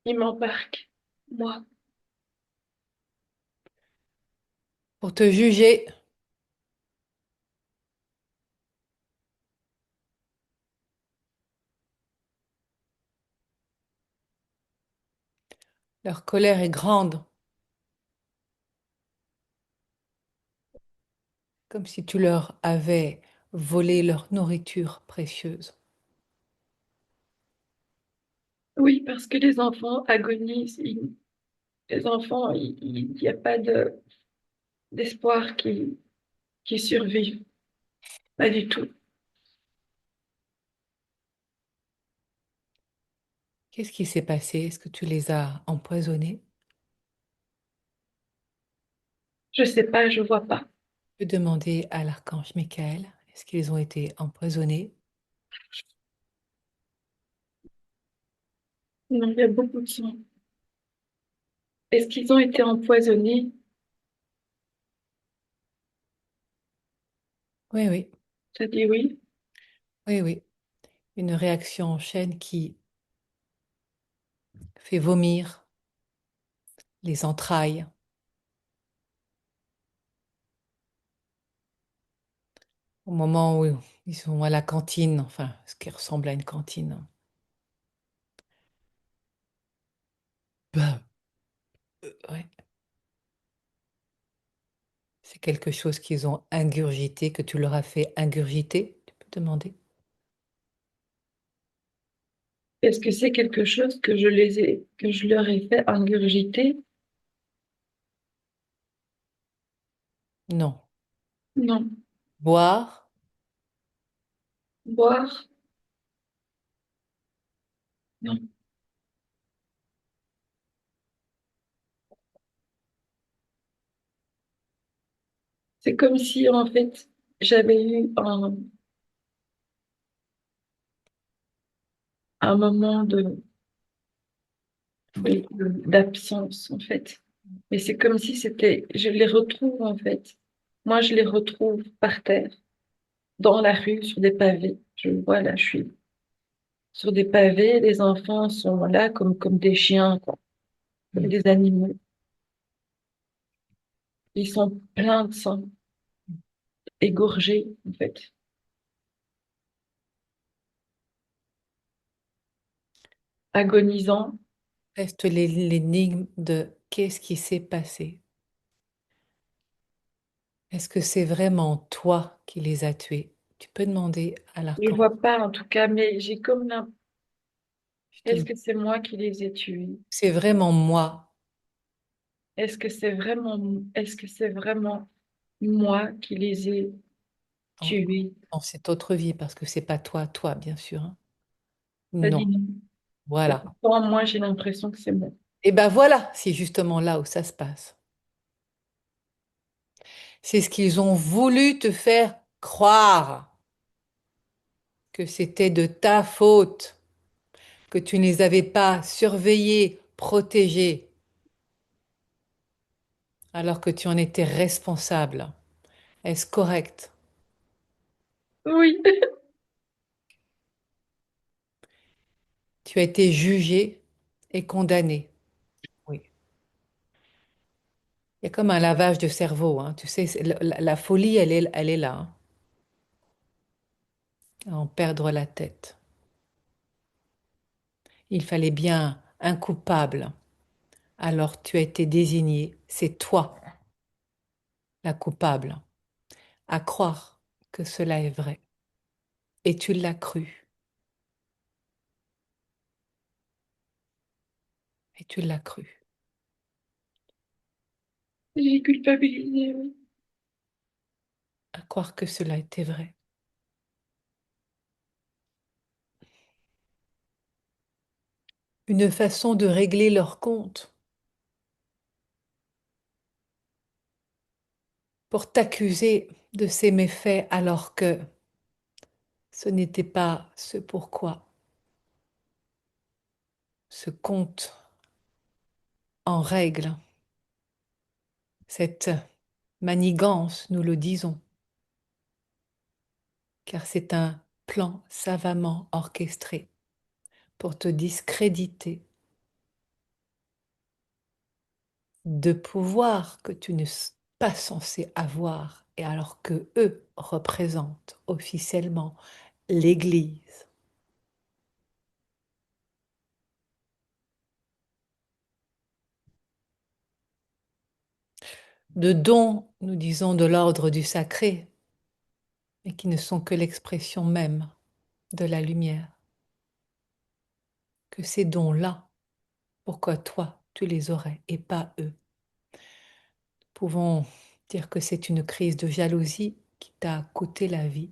Ils m'embarquent. Moi. Pour te juger, leur colère est grande, comme si tu leur avais volé leur nourriture précieuse. Oui, parce que les enfants agonisent. Les enfants, il n'y a pas d'espoir qui survivent. Pas du tout. Qu'est-ce qui s'est passé? Est-ce que tu les as empoisonnés? Je sais pas, je vois pas. Tu peux demander à l'archange Michael, est-ce qu'ils ont été empoisonnés? Non, il y a beaucoup de sang. Est-ce qu'ils ont été empoisonnés? Oui, oui, Ça dit oui. oui, oui. Une réaction en chaîne qui fait vomir les entrailles au moment où ils sont à la cantine, enfin, ce qui ressemble à une cantine. Bah, ouais. C'est quelque chose qu'ils ont ingurgité, que tu leur as fait ingurgiter, tu peux demander? Est-ce que c'est quelque chose que je leur ai fait ingurgiter? Non. Non. Boire, Boire? Non. C'est comme si, en fait, j'avais eu un moment d'absence, en fait. Mais c'est comme si c'était, je les retrouve, en fait. Moi, je les retrouve par terre, dans la rue, sur des pavés. Je vois là, je suis sur des pavés, les enfants sont là comme des chiens, quoi, comme mm, des animaux. Ils sont pleins de sang, égorgés, en fait, agonisants. reste l'énigme de qu'est-ce qui s'est passé? Est-ce que c'est vraiment toi qui les as tués? Tu peux demander à Je l'archange. vois pas, en tout cas, mais j'ai comme l'impression, Je te est-ce dis, que c'est moi qui les ai tués? c'est vraiment moi Est-ce que c'est vraiment moi qui les ai en- tués? dans cette autre vie, parce que c'est pas toi, toi, bien sûr, hein. Ça Non. dit non. Et Voilà. pourtant, moi, j'ai l'impression que c'est moi. Et ben voilà, c'est justement là où ça se passe. C'est ce qu'ils ont voulu te faire croire, que c'était de ta faute, que tu ne les avais pas surveillés, protégés, alors que tu en étais responsable. Est-ce correct? Oui, Tu as été jugé et condamné. Oui. Il y a comme un lavage de cerveau, hein. Tu sais, la folie, elle est là, hein, à en perdre la tête. Il fallait bien un coupable. Alors tu as été désigné. C'est toi, la coupable, à croire que cela est vrai. Et tu l'as cru. Et tu l'as cru. J'ai culpabilisé, oui. À croire que cela était vrai. Une façon de régler leur compte pour t'accuser de ces méfaits alors que ce n'était pas ce pourquoi ce compte en règle, cette manigance, nous le disons, car c'est un plan savamment orchestré pour te discréditer de pouvoir que tu n'es pas censé avoir, et alors que eux représentent officiellement l'Église. De dons, nous disons, de l'ordre du sacré, mais qui ne sont que l'expression même de la lumière. Que ces dons-là, pourquoi toi, tu les aurais et pas eux? Pouvons dire que c'est une crise de jalousie qui t'a coûté la vie,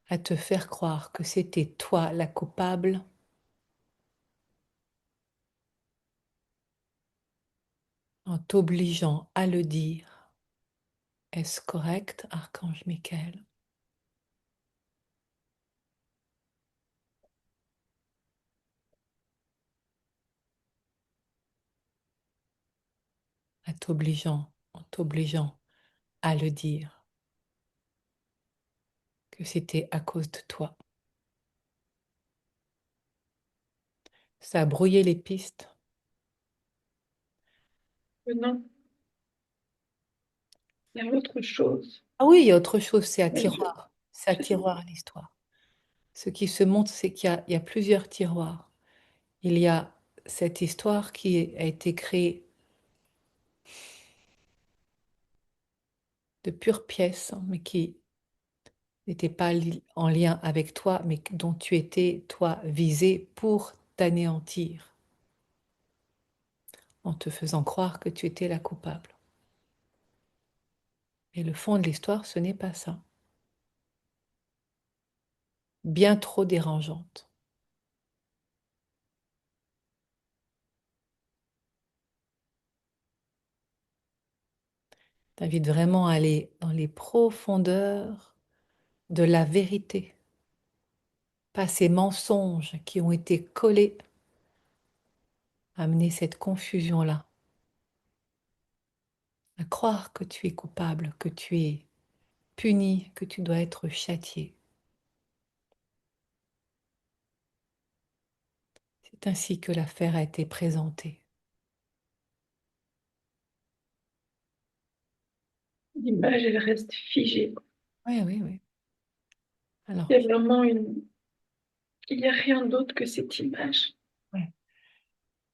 à te faire croire que c'était toi la coupable, en t'obligeant à le dire. Est-ce correct, Archange Michael? En t'obligeant à le dire, que c'était à cause de toi. Ça a brouillé les pistes. Non, il y a autre chose. Ah oui, il y a autre chose, c'est à Mais tiroir. C'est à je sais. tiroir l'histoire. Ce qui se montre, c'est qu'il y a plusieurs tiroirs. Il y a cette histoire qui a été créée de pures pièces, hein, mais qui n'était pas en lien avec toi, mais dont tu étais, toi, visé pour t'anéantir, en te faisant croire que tu étais la coupable. Et le fond de l'histoire, ce n'est pas ça. Bien trop dérangeante. T'invite vraiment à aller dans les profondeurs de la vérité, pas ces mensonges qui ont été collés à amener cette confusion-là, à croire que tu es coupable, que tu es puni, que tu dois être châtié. C'est ainsi que l'affaire a été présentée. L'image, elle reste figée. Oui, oui, oui. Il Alors, y a vraiment une... Il n'y a rien d'autre que cette image. ouais,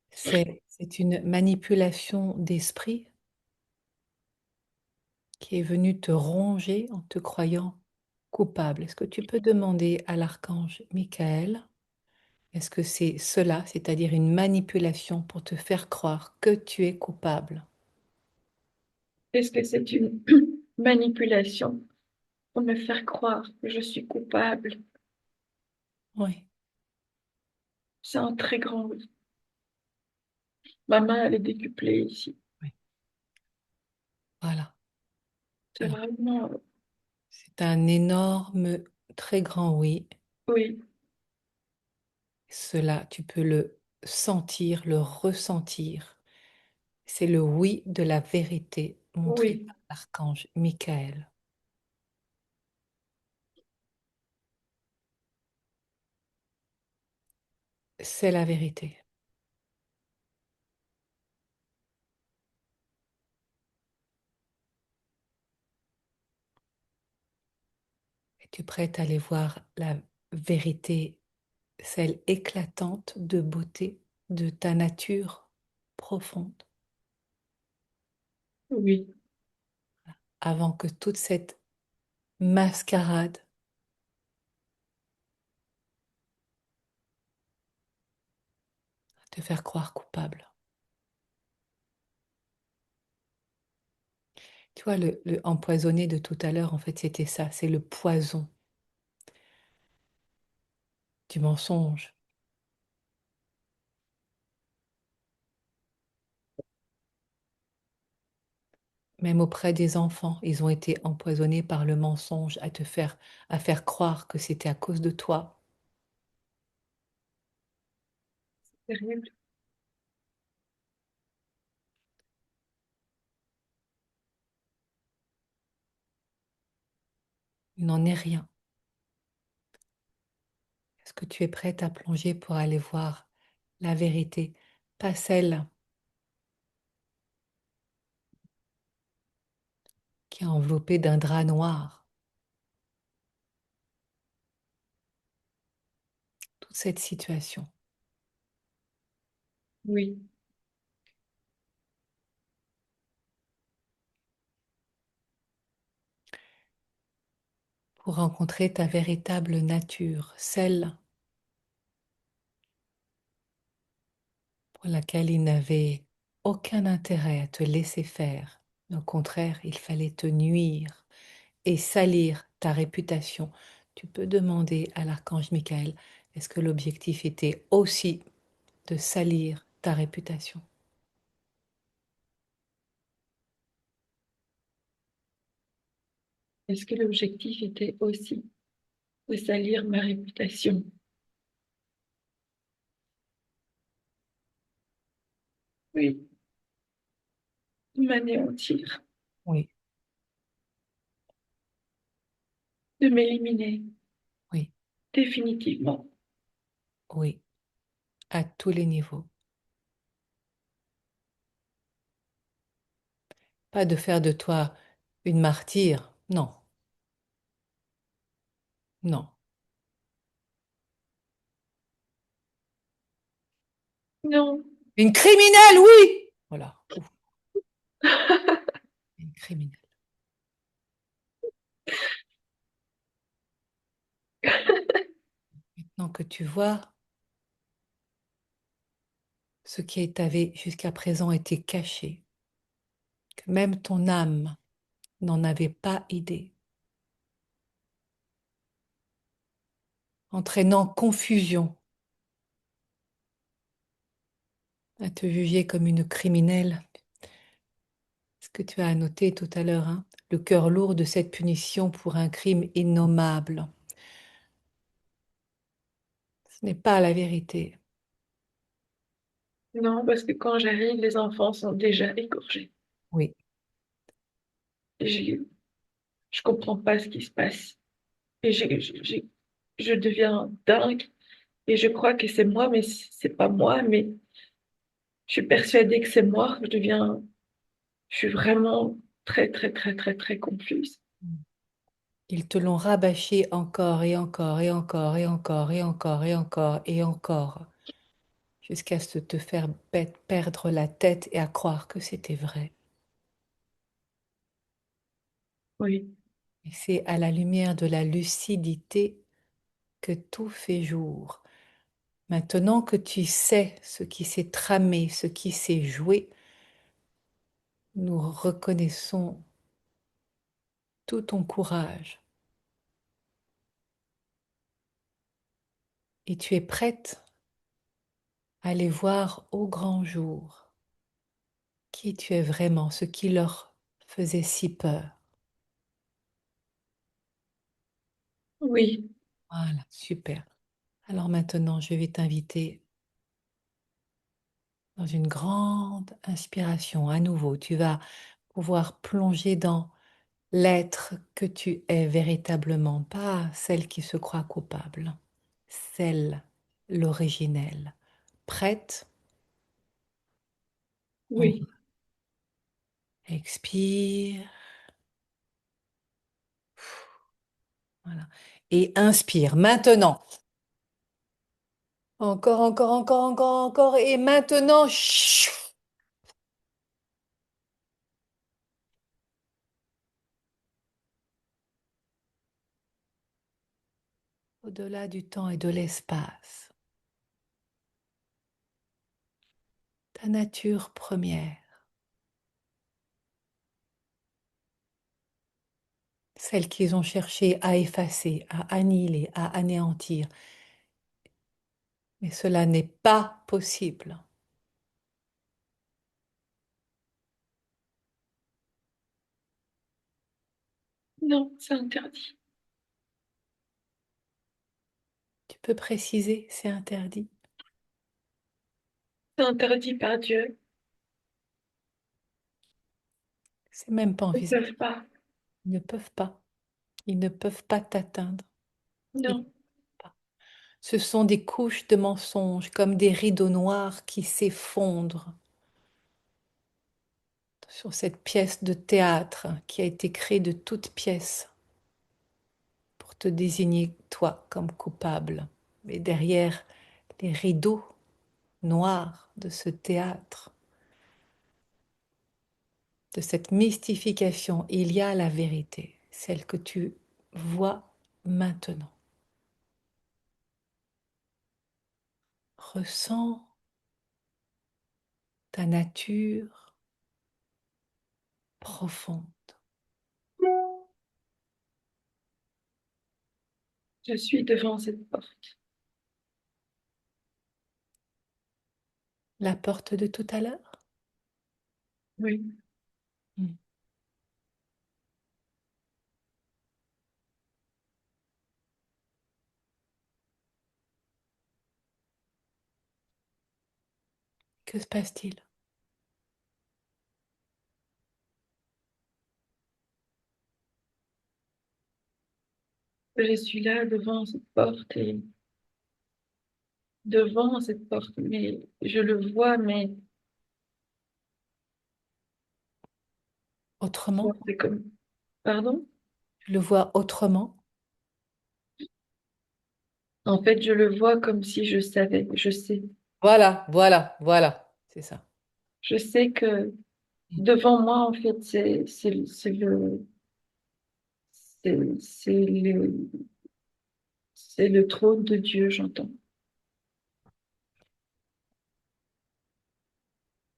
c'est une manipulation d'esprit qui est venue te ronger en te croyant coupable. Est-ce que tu peux demander à l'archange Michael, est-ce que c'est cela, c'est-à-dire une manipulation pour te faire croire que tu es coupable? Est-ce que c'est une manipulation pour me faire croire que je suis coupable? Oui, C'est un très grand oui. Ma main, elle est décuplée ici. oui. Voilà. C'est Alors, vraiment... c'est un énorme, très grand oui. Oui, Cela, tu peux le sentir, le ressentir. C'est le oui de la vérité montré oui. par l'archange Michael. C'est la vérité. Tu es prête à aller voir la vérité, celle éclatante de beauté de ta nature profonde, Oui. avant que toute cette mascarade te faire croire coupable. Tu vois, le empoisonné de tout à l'heure, en fait, c'était ça, c'est le poison du mensonge. Même auprès des enfants, ils ont été empoisonnés par le mensonge à faire croire que c'était à cause de toi. Terrible. Il n'en est rien. Est-ce que tu es prête à plonger pour aller voir la vérité, pas celle qui est enveloppée d'un drap noir? Toute cette situation. Oui. Pour rencontrer ta véritable nature, celle pour laquelle il n'avait aucun intérêt à te laisser faire. Au contraire, il fallait te nuire et salir ta réputation. Tu peux demander à l'archange Michael, est-ce que l'objectif était aussi de salir ta réputation? Est-ce que l'objectif était aussi de salir ma réputation? Oui. De m'anéantir, Oui, de m'éliminer oui, définitivement. oui, à tous les niveaux. Pas de faire de toi une martyre, non, non. Non, Une criminelle, oui! Voilà, ouf, une criminelle. Maintenant que tu vois ce qui t'avait jusqu'à présent été caché, que même ton âme n'en avait pas idée, entraînant confusion, à te juger comme une criminelle. Ce que tu as annoté tout à l'heure, hein, le cœur lourd de cette punition pour un crime innommable. Ce n'est pas la vérité. non, parce que quand j'arrive, les enfants sont déjà égorgés. Oui, Je, je comprends pas ce qui se passe. Et je deviens dingue. Et je crois que c'est moi, mais c'est pas moi. Mais je suis persuadée que c'est moi. Je suis vraiment très, très, très, très, très confuse. ils te l'ont rabâché encore et encore et encore et encore et encore et encore et encore, jusqu'à se te faire perdre la tête et à croire que c'était vrai. Oui, Et c'est à la lumière de la lucidité que tout fait jour. Maintenant que tu sais ce qui s'est tramé, ce qui s'est joué, nous reconnaissons tout ton courage et tu es prête à aller voir au grand jour qui tu es vraiment, ce qui leur faisait si peur. oui, Voilà, super. Alors maintenant, je vais t'inviter dans une grande inspiration. À nouveau, tu vas pouvoir plonger dans l'être que tu es véritablement, pas celle qui se croit coupable, celle, l'originelle. Prête? On oui. expire. Voilà. Et inspire. Maintenant. Encore, encore, encore, encore, encore. Et maintenant, chut, au-delà du temps et de l'espace, ta nature première, celle qu'ils ont cherché à effacer, à annihiler, à anéantir. Mais cela n'est pas possible. Non, c'est interdit. Tu peux préciser, c'est interdit. C'est interdit par Dieu. C'est même pas Ils ne envisageable. peuvent pas. Ils ne peuvent pas. Ils ne peuvent pas t'atteindre. Ils ne Non, peuvent pas. Ce sont des couches de mensonges, comme des rideaux noirs qui s'effondrent sur cette pièce de théâtre qui a été créée de toutes pièces pour te désigner toi comme coupable. Mais derrière les rideaux noirs de ce théâtre, de cette mystification, il y a la vérité, celle que tu vois maintenant. Ressens ta nature profonde. je suis devant cette porte. La porte de tout à l'heure. Oui. Hmm. Que se passe-t-il? Je suis là devant cette porte et devant cette porte, mais je le vois, mais Autrement? c'est comme, pardon? Je le vois autrement. En fait, je le vois comme si je savais, je sais. Voilà, voilà, voilà. C'est ça. Je sais que devant moi, en fait, c'est c'est le trône de Dieu, j'entends.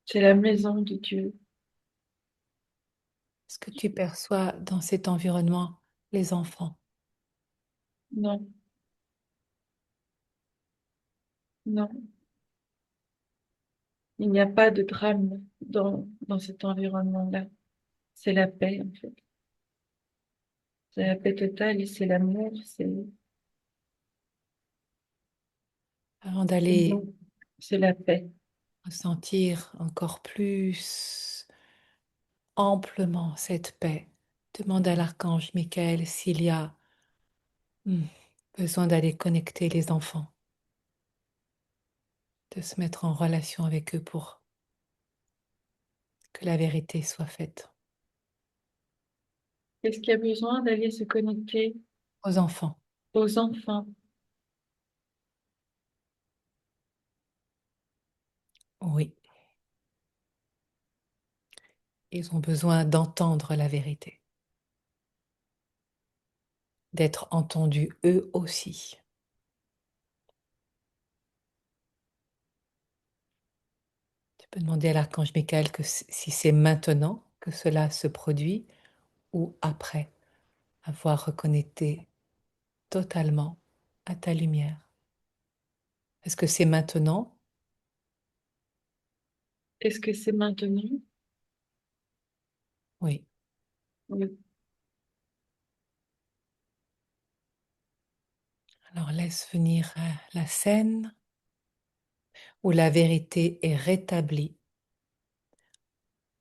C'est la maison de Dieu. Est-ce que tu perçois dans cet environnement les enfants? Non, non, il n'y a pas de drame dans cet environnement-là. C'est la paix, en fait. C'est la paix totale et c'est l'amour, Avant d'aller c'est la paix. ressentir encore plus amplement cette paix, demande à l'archange Michael s'il y a hmm, besoin d'aller connecter les enfants, de se mettre en relation avec eux pour que la vérité soit faite. Est-ce qu'il y a besoin d'aller se connecter Aux enfants, aux enfants? oui, ils ont besoin d'entendre la vérité, d'être entendus eux aussi. Tu peux demander à l'archange Michael que si c'est maintenant que cela se produit ou après avoir reconnecté totalement à ta lumière. Est-ce que c'est maintenant? Est-ce que c'est maintenant? Oui. Oui. Alors laisse venir la scène où la vérité est rétablie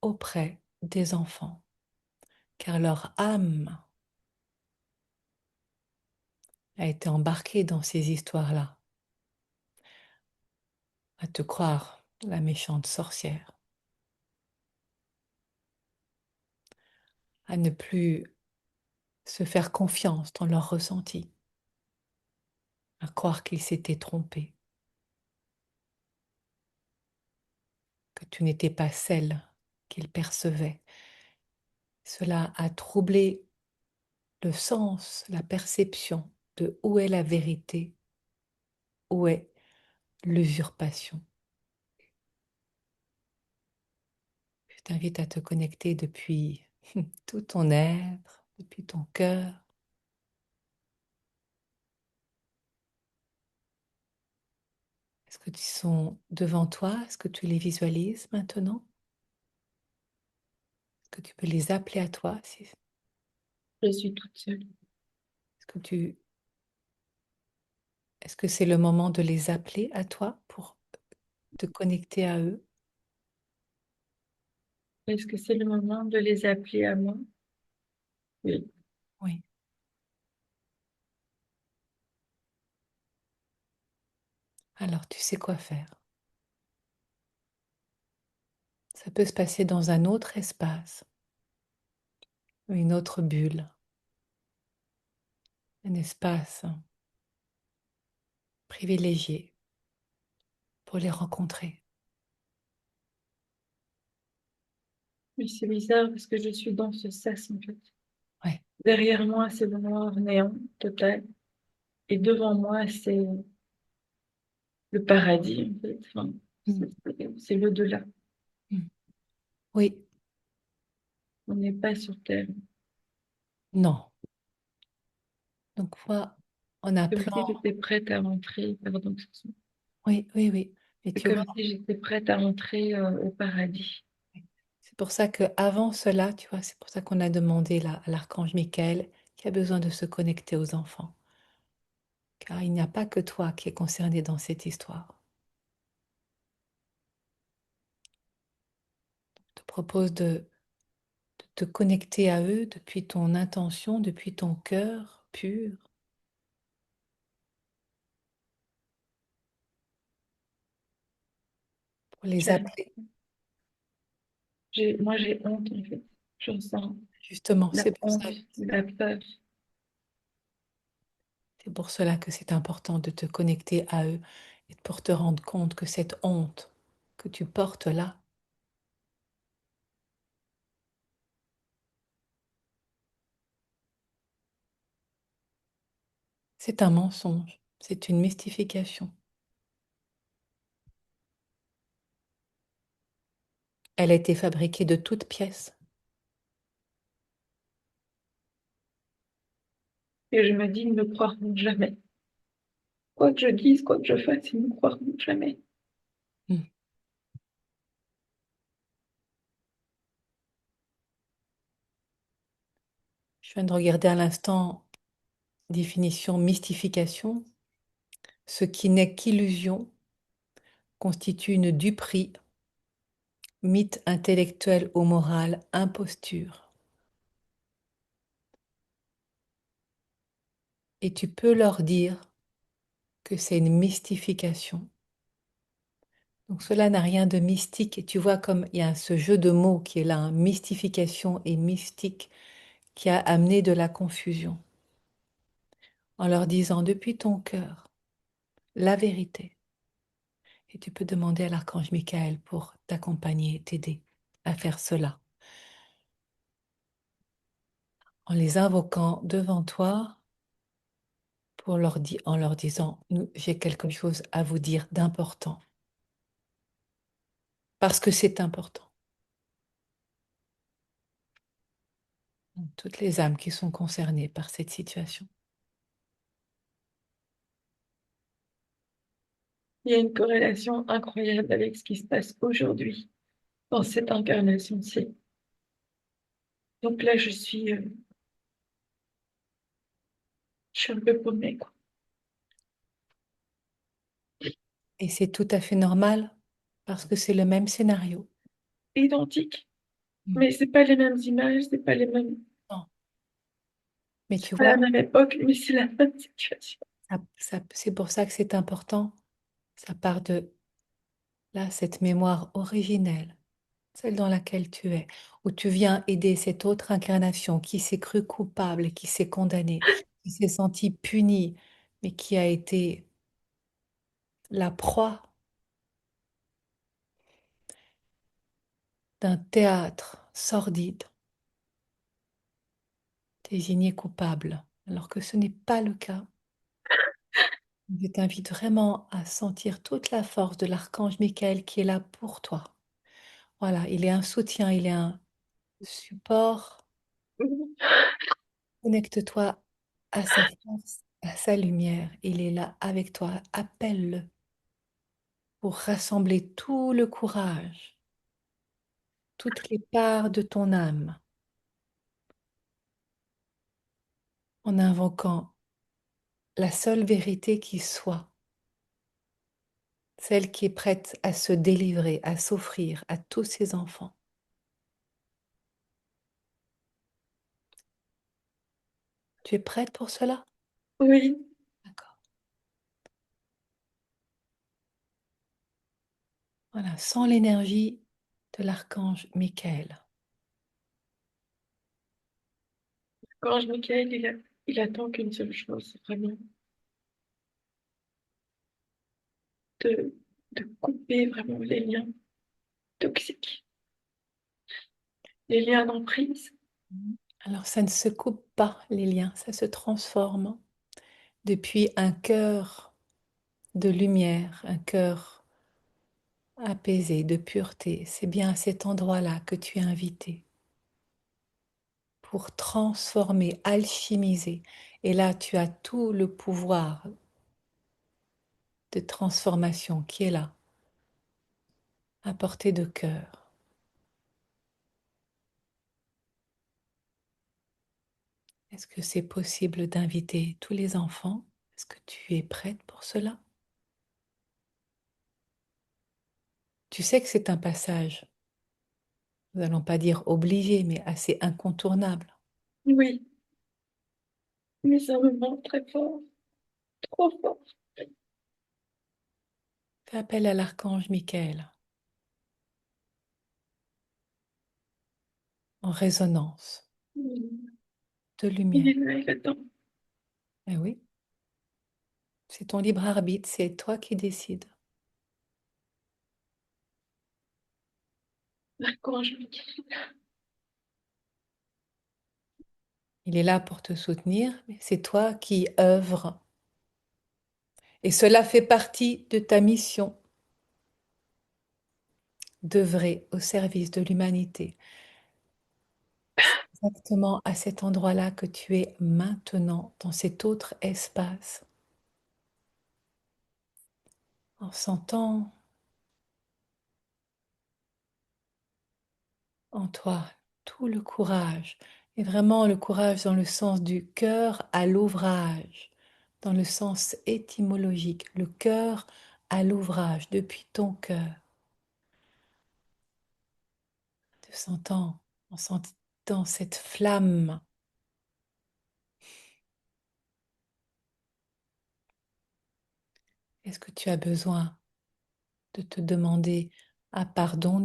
auprès des enfants, car leur âme a été embarquée dans ces histoires-là, à te croire la méchante sorcière, à ne plus se faire confiance dans leur ressenti, à croire qu'ils s'étaient trompés, que tu n'étais pas celle qu'ils percevaient. Cela a troublé le sens, la perception de où est la vérité, où est l'usurpation. Je t'invite à te connecter depuis tout ton être, depuis ton cœur. Est-ce que tu sont devant toi? Est-ce que tu les visualises maintenant? Est-ce que tu peux les appeler à toi? Est-ce Je suis toute seule. que est-ce que c'est le moment de les appeler à toi pour te connecter à eux? Est-ce que c'est le moment de les appeler à moi? Oui. Oui. Alors tu sais quoi faire. Ça peut se passer dans un autre espace, une autre bulle, un espace privilégié pour les rencontrer. Mais c'est bizarre parce que je suis dans ce sas en fait. Ouais. Derrière moi, c'est le noir néant total. Et devant moi, c'est le paradis en fait. Enfin, Mm. c'est l'au-delà. Mm. Oui, On n'est pas sur Terre. non. Donc moi, en Comme appelant, si j'étais prête à rentrer. Pardon, excuse-moi. oui, oui, oui. Mais C'est tu vois, comme si j'étais prête à rentrer au paradis. c'est pour ça que avant cela, tu vois, c'est pour ça qu'on a demandé là à l'archange Michael qui a besoin de se connecter aux enfants. Car il n'y a pas que toi qui es concerné dans cette histoire. Je te propose de te connecter à eux depuis ton intention, depuis ton cœur pur, pour les J'arrive. appeler. Moi, j'ai honte en fait. Je ressens Justement, la honte, la peur. c'est pour cela que c'est important de te connecter à eux et pour te rendre compte que cette honte que tu portes là, c'est un mensonge, c'est une mystification. Elle a été fabriquée de toutes pièces. Et je me dis, ils ne me croiront jamais. Quoi que je dise, quoi que je fasse, ils ne me croiront jamais. Hmm. Je viens de regarder à l'instant définition mystification. Ce qui n'est qu'illusion constitue une duperie, mythe intellectuel ou moral, imposture. Et tu peux leur dire que c'est une mystification. Donc cela n'a rien de mystique. Et tu vois comme il y a ce jeu de mots qui est là, hein, mystification et mystique, qui a amené de la confusion. En leur disant depuis ton cœur la vérité. Et tu peux demander à l'archange Michael pour t'accompagner et t'aider à faire cela. En les invoquant devant toi, en leur disant, j'ai quelque chose à vous dire d'important. Parce que c'est important. Toutes les âmes qui sont concernées par cette situation. Il y a une corrélation incroyable avec ce qui se passe aujourd'hui dans cette incarnation-ci. Donc là, je suis un peu paumée, quoi. Et c'est tout à fait normal parce que c'est le même scénario. Identique, Mm. mais c'est pas les mêmes images, c'est pas les mêmes, Non. Mais c'est tu pas la vois, même époque, mais c'est la même situation. c'est pour ça que c'est important. Ça part de là, cette mémoire originelle celle dans laquelle tu es, où tu viens aider cette autre incarnation qui s'est crue coupable, qui s'est condamnée, qui s'est sentie punie, mais qui a été la proie d'un théâtre sordide, désigné coupable, alors que ce n'est pas le cas. Je t'invite vraiment à sentir toute la force de l'archange Michael qui est là pour toi. Voilà, il est un soutien, il est un support. Connecte-toi à sa force, à sa lumière. Il est là avec toi. Appelle-le pour rassembler tout le courage, toutes les parts de ton âme, en invoquant la seule vérité qui soit, celle qui est prête à se délivrer, à s'offrir à tous ses enfants. Tu es prête pour cela? Oui, D'accord. Voilà, sans l'énergie de l'archange Michael. quand je Michael, il attend qu'une seule chose, vraiment, de, de couper vraiment les liens toxiques, les liens d'emprise. Alors, ça ne se coupe pas les liens, ça se transforme depuis un cœur de lumière, un cœur apaisé, de pureté. C'est bien à cet endroit-là que tu es invité pour transformer, alchimiser. Et là, tu as tout le pouvoir de transformation qui est là, à portée de cœur. Est-ce que c'est possible d'inviter tous les enfants? Est-ce que tu es prête pour cela? Tu sais que c'est un passage, nous n'allons pas dire obligé, mais assez incontournable. Oui, mais ça me manque très fort, trop fort. Fais appel à l'archange Michael en résonance Il de est lumière. là, il attend. Eh oui, c'est ton libre arbitre, c'est toi qui décides. L'archange Michael. Il est là pour te soutenir, mais c'est toi qui œuvres. Et cela fait partie de ta mission d'œuvrer au service de l'humanité. C'est exactement à cet endroit-là que tu es maintenant, dans cet autre espace, en sentant en toi tout le courage, et vraiment le courage dans le sens du cœur à l'ouvrage, dans le sens étymologique, le cœur à l'ouvrage, depuis ton cœur, te sentant, en sentant cette flamme. Est-ce que tu as besoin de te demander à pardon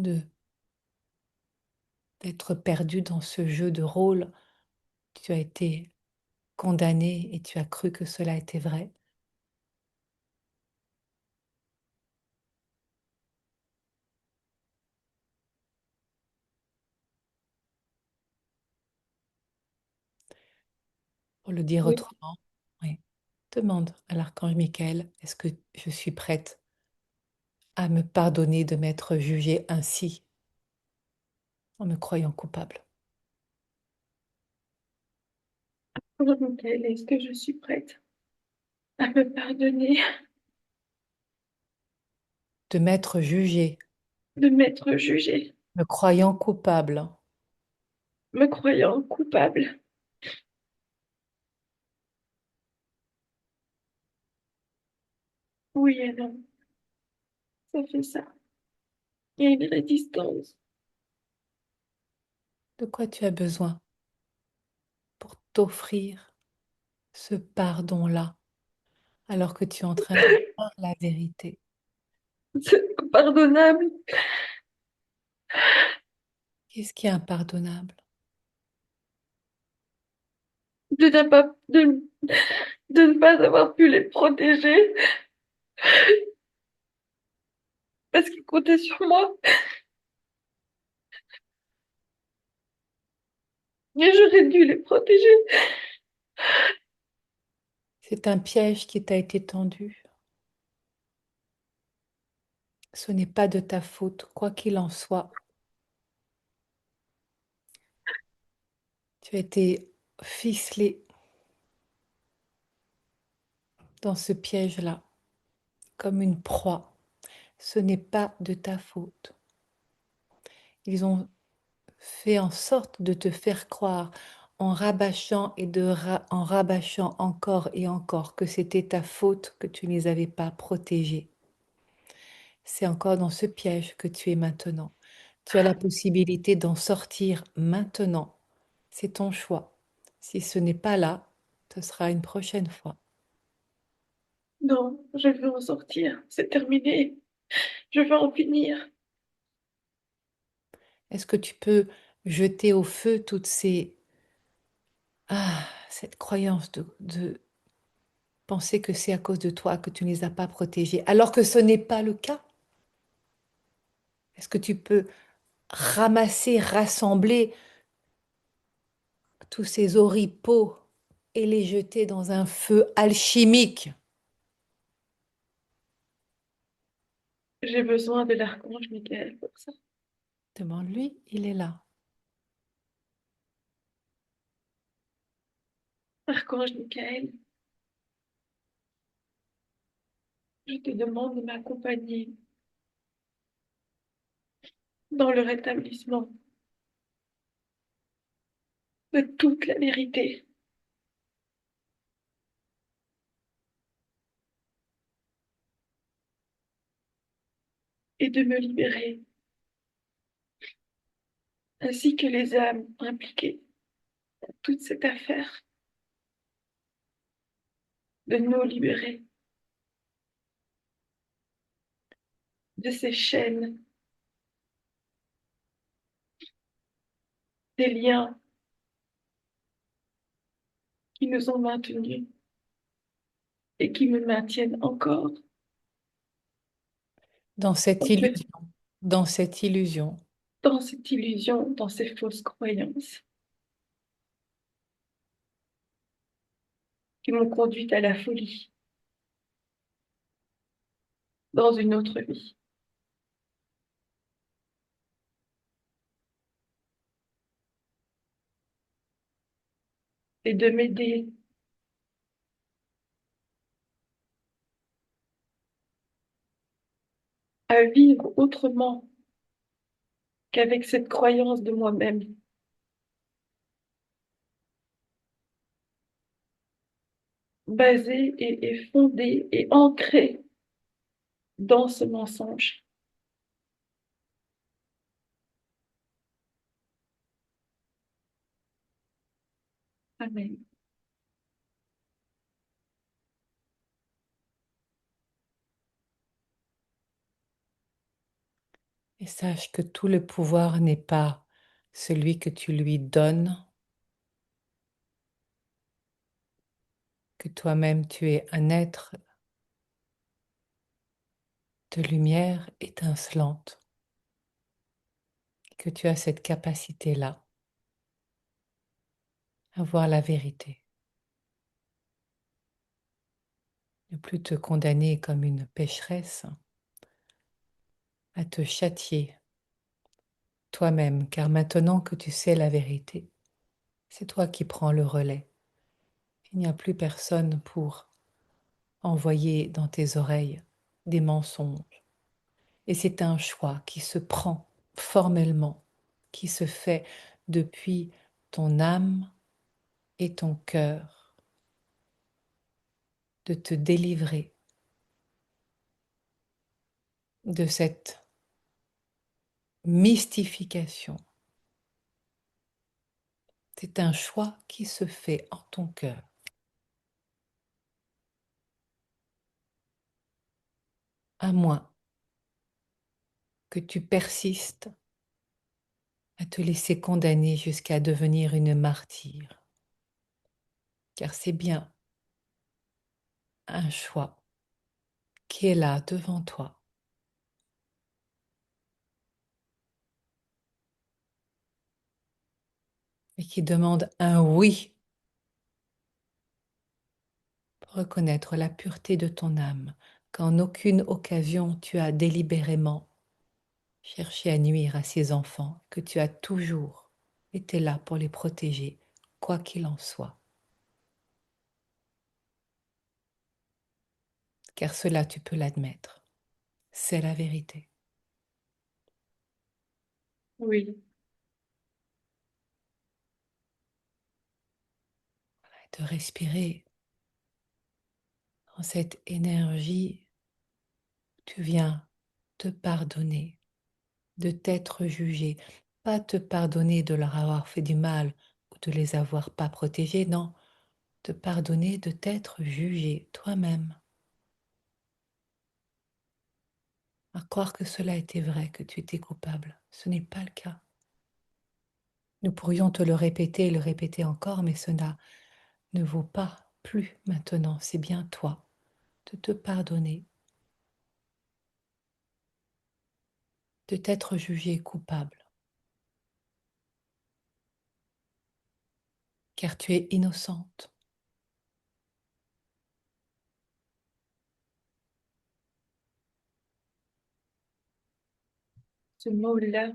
d'être perdu dans ce jeu de rôle? Tu as été condamné et tu as cru que cela était vrai. Pour le dire Oui, autrement, oui. Demande à l'archange Michael, est-ce que je suis prête à me pardonner de m'être jugée ainsi en me croyant coupable, l'archange Michael, est-ce que je suis prête à me pardonner de m'être jugée, de m'être jugée, me croyant coupable, me croyant coupable? Oui et non, ça fait ça. Il y a une résistance. de quoi tu as besoin pour t'offrir ce pardon-là alors que tu es en train de voir la vérité. C'est impardonnable. Qu'est-ce qui est impardonnable? De ne pas avoir pu les protéger parce qu'ils comptaient sur moi. Mais j'aurais dû les protéger. C'est un piège qui t'a été tendu. Ce n'est pas de ta faute, quoi qu'il en soit. Tu as été ficelé dans ce piège-là, comme une proie. Ce n'est pas de ta faute. Ils ont fait en sorte de te faire croire, en rabâchant en rabâchant encore et encore, que c'était ta faute que tu ne les avais pas protégés. C'est encore dans ce piège que tu es maintenant. Tu as la possibilité d'en sortir maintenant. C'est ton choix. Si ce n'est pas là, ce sera une prochaine fois. Non, je veux en sortir. C'est terminé. Je veux en finir. Est-ce que tu peux jeter au feu toutes ces... Ah, cette croyance de penser que c'est à cause de toi que tu ne les as pas protégés, alors que ce n'est pas le cas? Est-ce que tu peux ramasser, rassembler tous ces oripeaux et les jeter dans un feu alchimique? J'ai besoin de l'archange Michael pour ça. Demande-lui, il est là. Archange Michael, je te demande de m'accompagner dans le rétablissement de toute la vérité et de me libérer, ainsi que les âmes impliquées dans toute cette affaire, de nous libérer de ces chaînes, des liens qui nous ont maintenus et qui me maintiennent encore Dans cette en fait, illusion, dans cette illusion. dans cette illusion, dans ces fausses croyances qui m'ont conduite à la folie dans une autre vie. Et de m'aider à vivre autrement qu'avec cette croyance de moi-même, basée et fondée et ancrée dans ce mensonge. Amen. Et sache que tout le pouvoir n'est pas celui que tu lui donnes, que toi-même tu es un être de lumière étincelante, que tu as cette capacité-là à voir la vérité, ne plus te condamner comme une pécheresse, à te châtier toi-même, car maintenant que tu sais la vérité, c'est toi qui prends le relais. Il n'y a plus personne pour envoyer dans tes oreilles des mensonges. Et c'est un choix qui se prend formellement, qui se fait depuis ton âme et ton cœur, de te délivrer de cette mystification. C'est un choix qui se fait en ton cœur, à moins que tu persistes à te laisser condamner jusqu'à devenir une martyre, car c'est bien un choix qui est là devant toi et qui demande un oui pour reconnaître la pureté de ton âme, qu'en aucune occasion tu as délibérément cherché à nuire à ces enfants, que tu as toujours été là pour les protéger, quoi qu'il en soit. Car cela, tu peux l'admettre. C'est la vérité. Oui, De respirer dans cette énergie, tu viens te pardonner, de t'être jugé, pas te pardonner de leur avoir fait du mal ou de les avoir pas protégés, non, te pardonner de t'être jugé toi-même, à croire que cela était vrai, que tu étais coupable. Ce n'est pas le cas. Nous pourrions te le répéter et le répéter encore, mais cela ne vaut pas plus maintenant. C'est bien toi de te pardonner, de t'être jugé coupable, car tu es innocente. ce mot-là,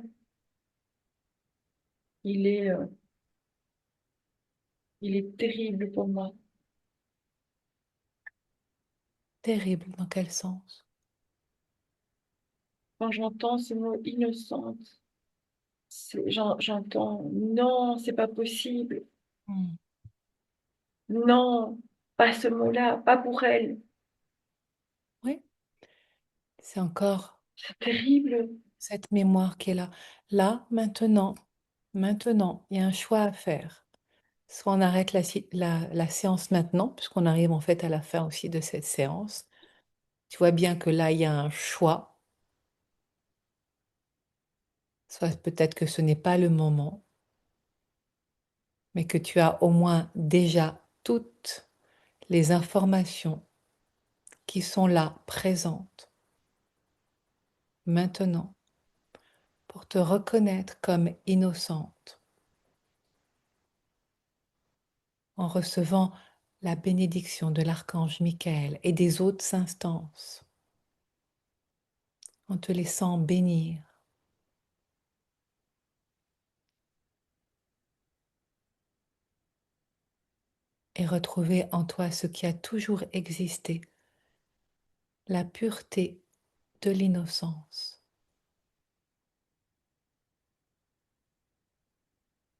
il est, euh, il est terrible pour moi. Terrible, dans quel sens? Quand j'entends ce mot innocente, j'entends non, c'est pas possible. Hmm. Non, pas ce mot-là, pas pour elle. Oui, c'est encore C'est terrible. cette mémoire qui est là. Là, maintenant, maintenant, il y a un choix à faire. Soit on arrête la séance maintenant, puisqu'on arrive en fait à la fin aussi de cette séance. Tu vois bien que là, il y a un choix. Soit peut-être que ce n'est pas le moment, mais que tu as au moins déjà toutes les informations qui sont là, présentes, maintenant, pour te reconnaître comme innocente, en recevant la bénédiction de l'archange Michael et des autres instances, en te laissant bénir et retrouver en toi ce qui a toujours existé, la pureté de l'innocence.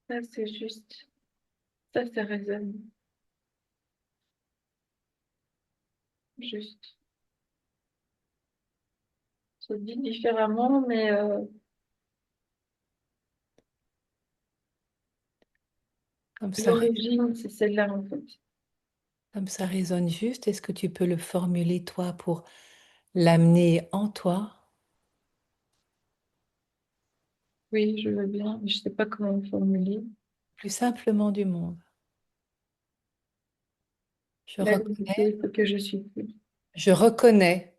Ça, c'est juste. Ça résonne. Juste. Se dit différemment, mais Comme ça, l'origine, c'est celle-là, en fait. comme ça résonne juste, est-ce que tu peux le formuler toi pour l'amener en toi, Oui, je veux bien, mais je sais pas comment le formuler. plus simplement du monde? Je La reconnais, vérité, c'est que je suis pure. je reconnais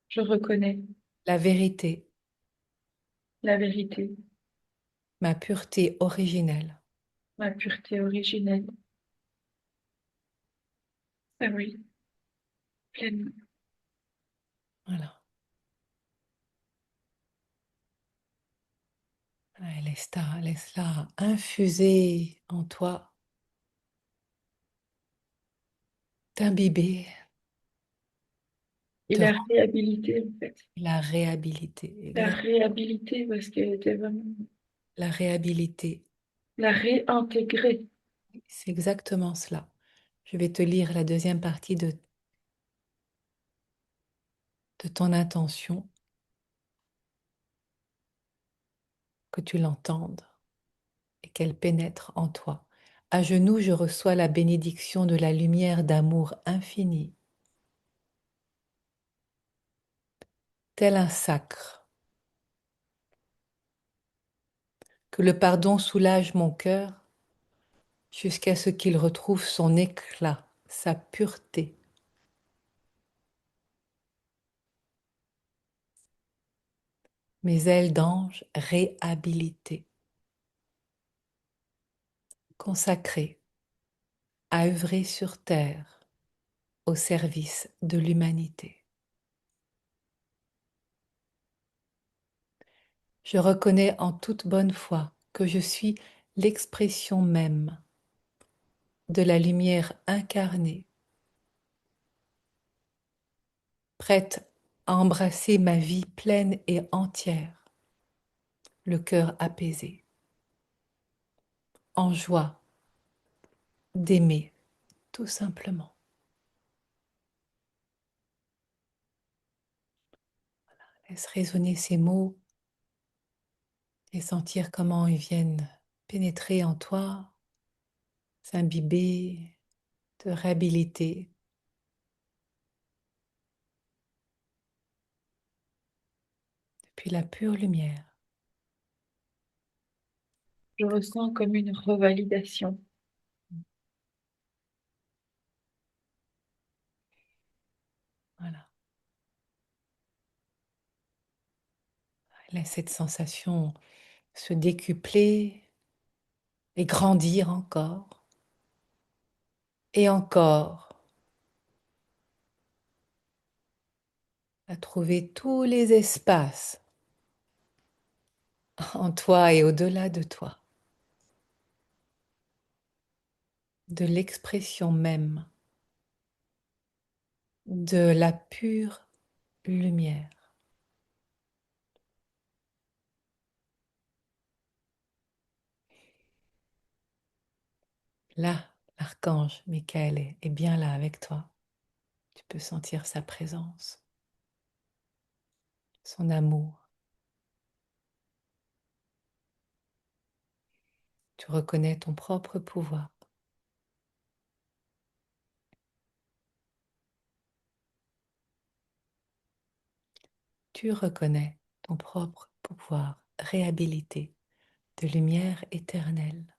Je reconnais la vérité, la vérité, ma pureté originelle. ma pureté originelle. Ah oui, pleinement. Voilà. Ouais, laisse-la infuser en toi, t'imbiber, Et te la rendre réhabilité, en fait. la réhabilité, La exact, réhabilité, parce qu'elle était vraiment. la réhabilité. La réintégrer. C'est exactement cela. Je vais te lire la deuxième partie de ton intention, que tu l'entendes et qu'elle pénètre en toi. À genoux, je reçois la bénédiction de la lumière d'amour infini, tel un sacre. Que le pardon soulage mon cœur jusqu'à ce qu'il retrouve son éclat, sa pureté. Mes ailes d'ange réhabilitées, consacrées à œuvrer sur terre au service de l'humanité. Je reconnais en toute bonne foi que je suis l'expression même de la lumière incarnée, prête à embrasser ma vie pleine et entière, le cœur apaisé, en joie d'aimer, tout simplement. Laisse résonner ces mots et sentir comment ils viennent pénétrer en toi, s'imbiber, te réhabiliter. Puis la pure lumière. Je ressens comme une revalidation. Voilà. Laisse cette sensation se décupler et grandir encore et encore, à trouver tous les espaces en toi et au-delà de toi, de l'expression même de la pure lumière. Là, l'archange Michael est bien là avec toi. Tu peux sentir sa présence, son amour. Tu reconnais ton propre pouvoir. Tu reconnais ton propre pouvoir réhabilité de lumière éternelle.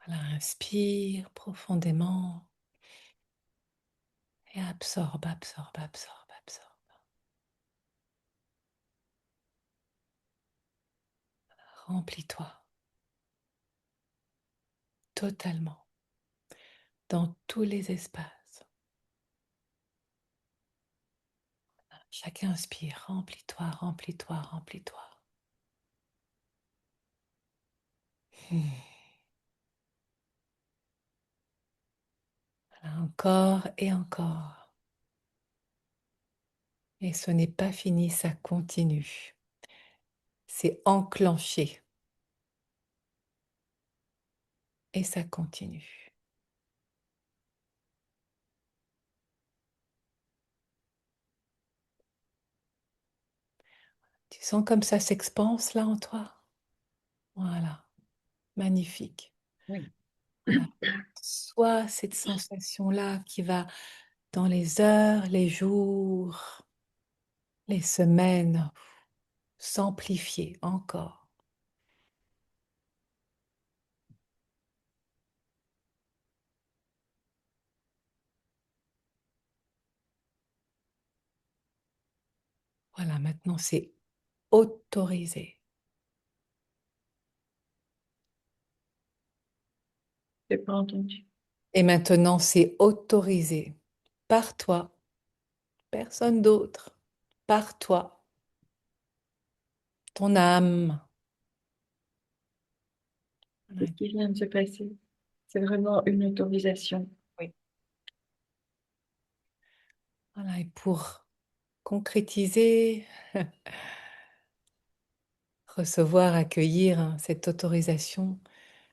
Voilà, inspire profondément et absorbe, absorbe, absorbe, absorbe. Remplis-toi totalement dans tous les espaces. Chacun inspire, remplis-toi, remplis-toi, remplis-toi. Voilà, encore et encore. Et ce n'est pas fini, ça continue. C'est enclenché et ça continue. Tu sens comme ça s'expanse là en toi? Voilà, magnifique. Oui. Voilà. Soit cette sensation-là qui va dans les heures, les jours, les semaines, s'amplifier encore. Voilà, maintenant c'est autorisé. J'ai pas entendu. Et maintenant c'est autorisé par toi, personne d'autre, par toi, ton âme. C'est Voilà, ce qui vient de se passer. C'est vraiment une autorisation. oui. Voilà, et pour concrétiser, recevoir, accueillir cette autorisation,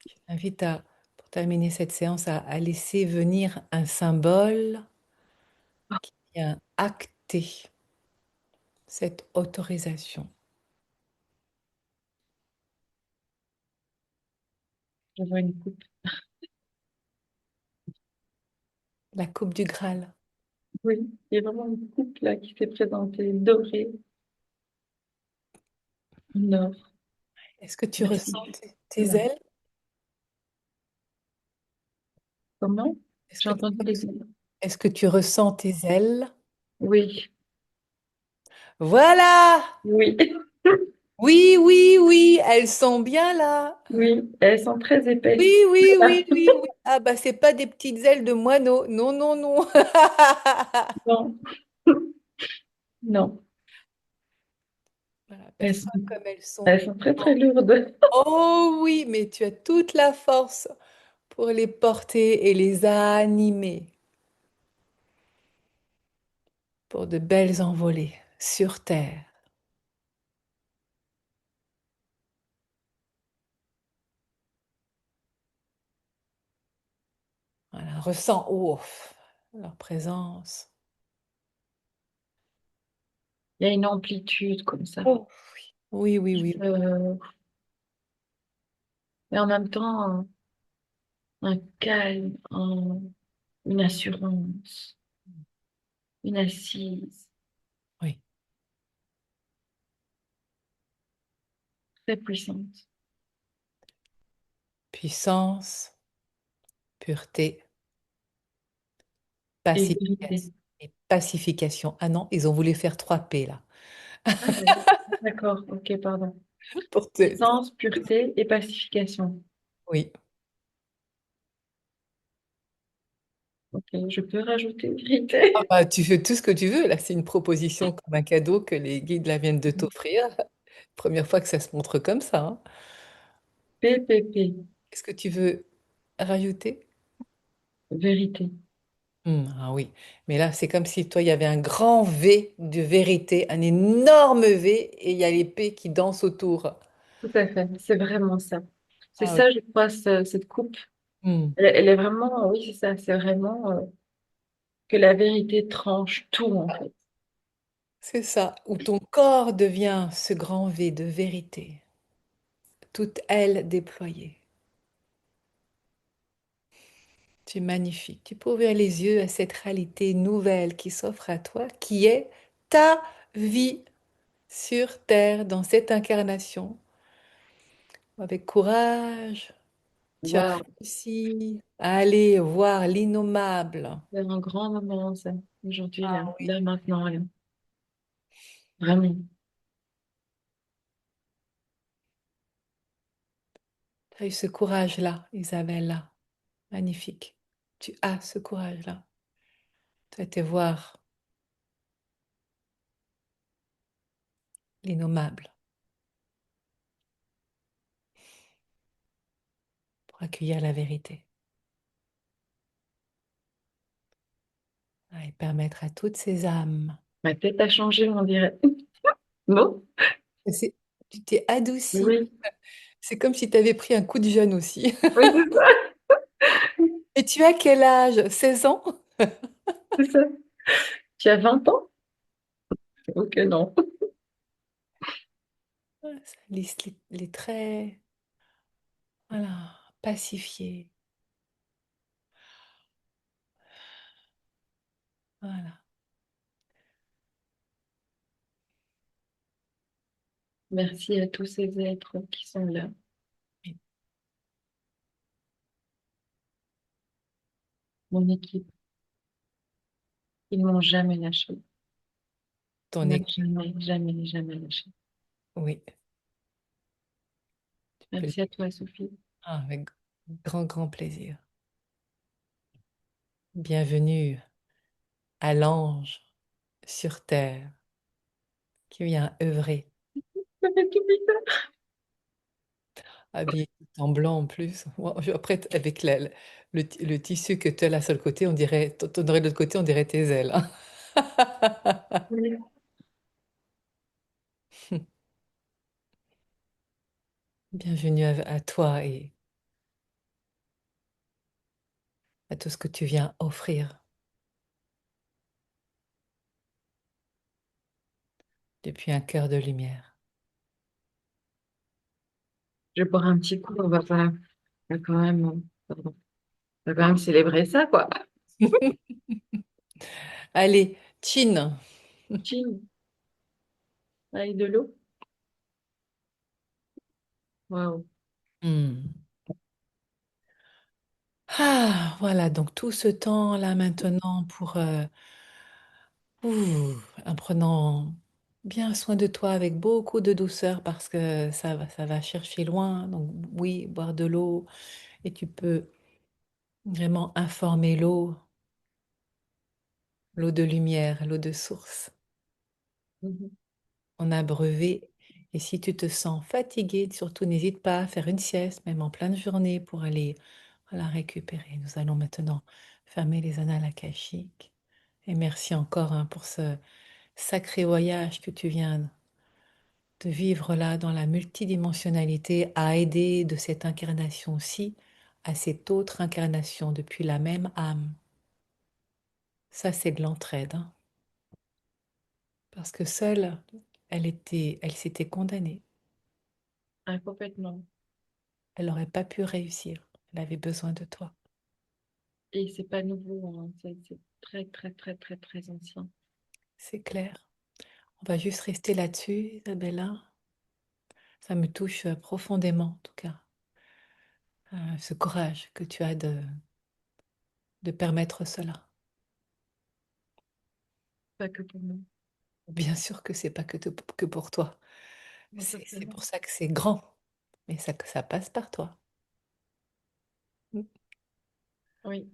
je t'invite à, pour terminer cette séance, à laisser venir un symbole qui vient acter cette autorisation. Je vois une coupe. La coupe du Graal. Oui, il y a vraiment une coupe là qui s'est présentée, dorée, en or. Est-ce que tu Merci. ressens tes Voilà. ailes? Comment? Est-ce J'ai que, entendu les ailes. est-ce que tu ressens tes ailes? Oui, Voilà! oui, Oui, oui, oui, elles sont bien là. oui, elles sont très Oui, épaisses. oui, Voilà. oui, oui, oui. Ah bah c'est pas des petites ailes de moineau. Non, non, non. Non, non, Voilà, elles sont, aperçois comme elles sont. elles sont très très lourdes. Oh oui, mais tu as toute la force pour les porter et les animer pour de belles envolées sur terre. Voilà, ressens ouf, leur présence. Il y a une amplitude comme ça. Oh, oui, oui, oui, oui. Euh, et en même temps, un calme, une assurance, une assise Oui. très puissante. Puissance, pureté, Et pacification. vérité. Et pacification. Ah non, ils ont voulu faire 3 P là. Ah bon, d'accord, ok, pardon. Pour te... Puissance, pureté et pacification. Oui. Ok, je peux rajouter Ah vérité. bah, tu fais tout ce que tu veux. Là, c'est une proposition comme un cadeau que les guides là viennent de t'offrir. Première fois que ça se montre comme ça, hein. PPP, Est-ce que tu veux rajouter? vérité. Ah oui, mais là, c'est comme si toi, il y avait un grand V de vérité, un énorme V, et il y a les P qui dansent autour. Tout à fait, c'est vraiment ça. C'est Ah oui. ça, je crois, cette coupe. Hmm. Elle est vraiment, oui, c'est ça, c'est vraiment que la vérité tranche tout, en fait. C'est ça, où ton corps devient ce grand V de vérité, toute elle déployée. Tu es magnifique. Tu peux ouvrir les yeux à cette réalité nouvelle qui s'offre à toi, qui est ta vie sur Terre, dans cette incarnation. Avec courage, tu as Waouh, réussi à aller voir l'innommable. c'est un grand moment, ça, aujourd'hui, là, Ah oui. là, maintenant, là. Vraiment. Tu as eu ce courage-là, Isabella. Magnifique. Tu as ce courage-là. Tu as été voir l'innommable pour accueillir la vérité. Et permettre à toutes ces âmes. Ma tête a changé, on dirait. Non? C'est- Tu t'es adouci. Oui, C'est comme si tu avais pris un coup de jeûne aussi. oui, c'est ça, Et tu as quel âge? 16 ans? c'est ça. Tu as 20 ans? Ok, non. Ouais, ça lisse les traits. Voilà. Pacifié. Voilà. Merci à tous ces êtres qui sont là, Et mon équipe. Ils m'ont jamais lâché. ton Ils m'ont équipe. jamais, jamais, jamais lâché. Oui. Tu peux le Merci à dire. toi, Sophie. Ah, avec grand, grand plaisir. Bienvenue à l'ange sur terre qui vient œuvrer, Ça fait tout bizarre. habillé tout en blanc en plus. Moi, après, avec le tissu que tu as là sur le côté, on dirait, ton oreille de l'autre côté, on dirait tes ailes, hein. Oui. Bienvenue à toi et à tout ce que tu viens offrir depuis un cœur de lumière. Je vais boire un petit coup, on va quand même, pardon, on va quand même célébrer ça, quoi. Allez, chin. Chine, avec de l'eau. Waouh. Hmm. Ah, voilà, donc tout ce temps-là maintenant pour en prenant bien soin de toi avec beaucoup de douceur parce que ça va chercher loin. Donc oui, boire de l'eau et tu peux vraiment informer l'eau, l'eau de lumière, l'eau de source. Mhm. On a brevet. Et si tu te sens fatigué, surtout n'hésite pas à faire une sieste, même en pleine journée, pour aller voilà, récupérer. Nous allons maintenant fermer les annales akashiques. Et merci encore hein, pour ce sacré voyage que tu viens de vivre là dans la multidimensionnalité à aider de cette incarnation-ci à cette autre incarnation depuis la même âme. Ça, c'est de l'entraide, hein, parce que seule, elle s'était condamnée. Ah, complètement. Elle n'aurait pas pu réussir. Elle avait besoin de toi. Et c'est pas nouveau, hein. C'est très, très, très, très, très ancien. C'est clair. On va juste rester là-dessus, Isabella. Ça me touche profondément, en tout cas, ce courage que tu as de permettre cela. Pas que pour nous. Bien sûr que c'est pas que pour toi. C'est Exactement. pour ça que c'est grand, mais ça passe par toi. Oui.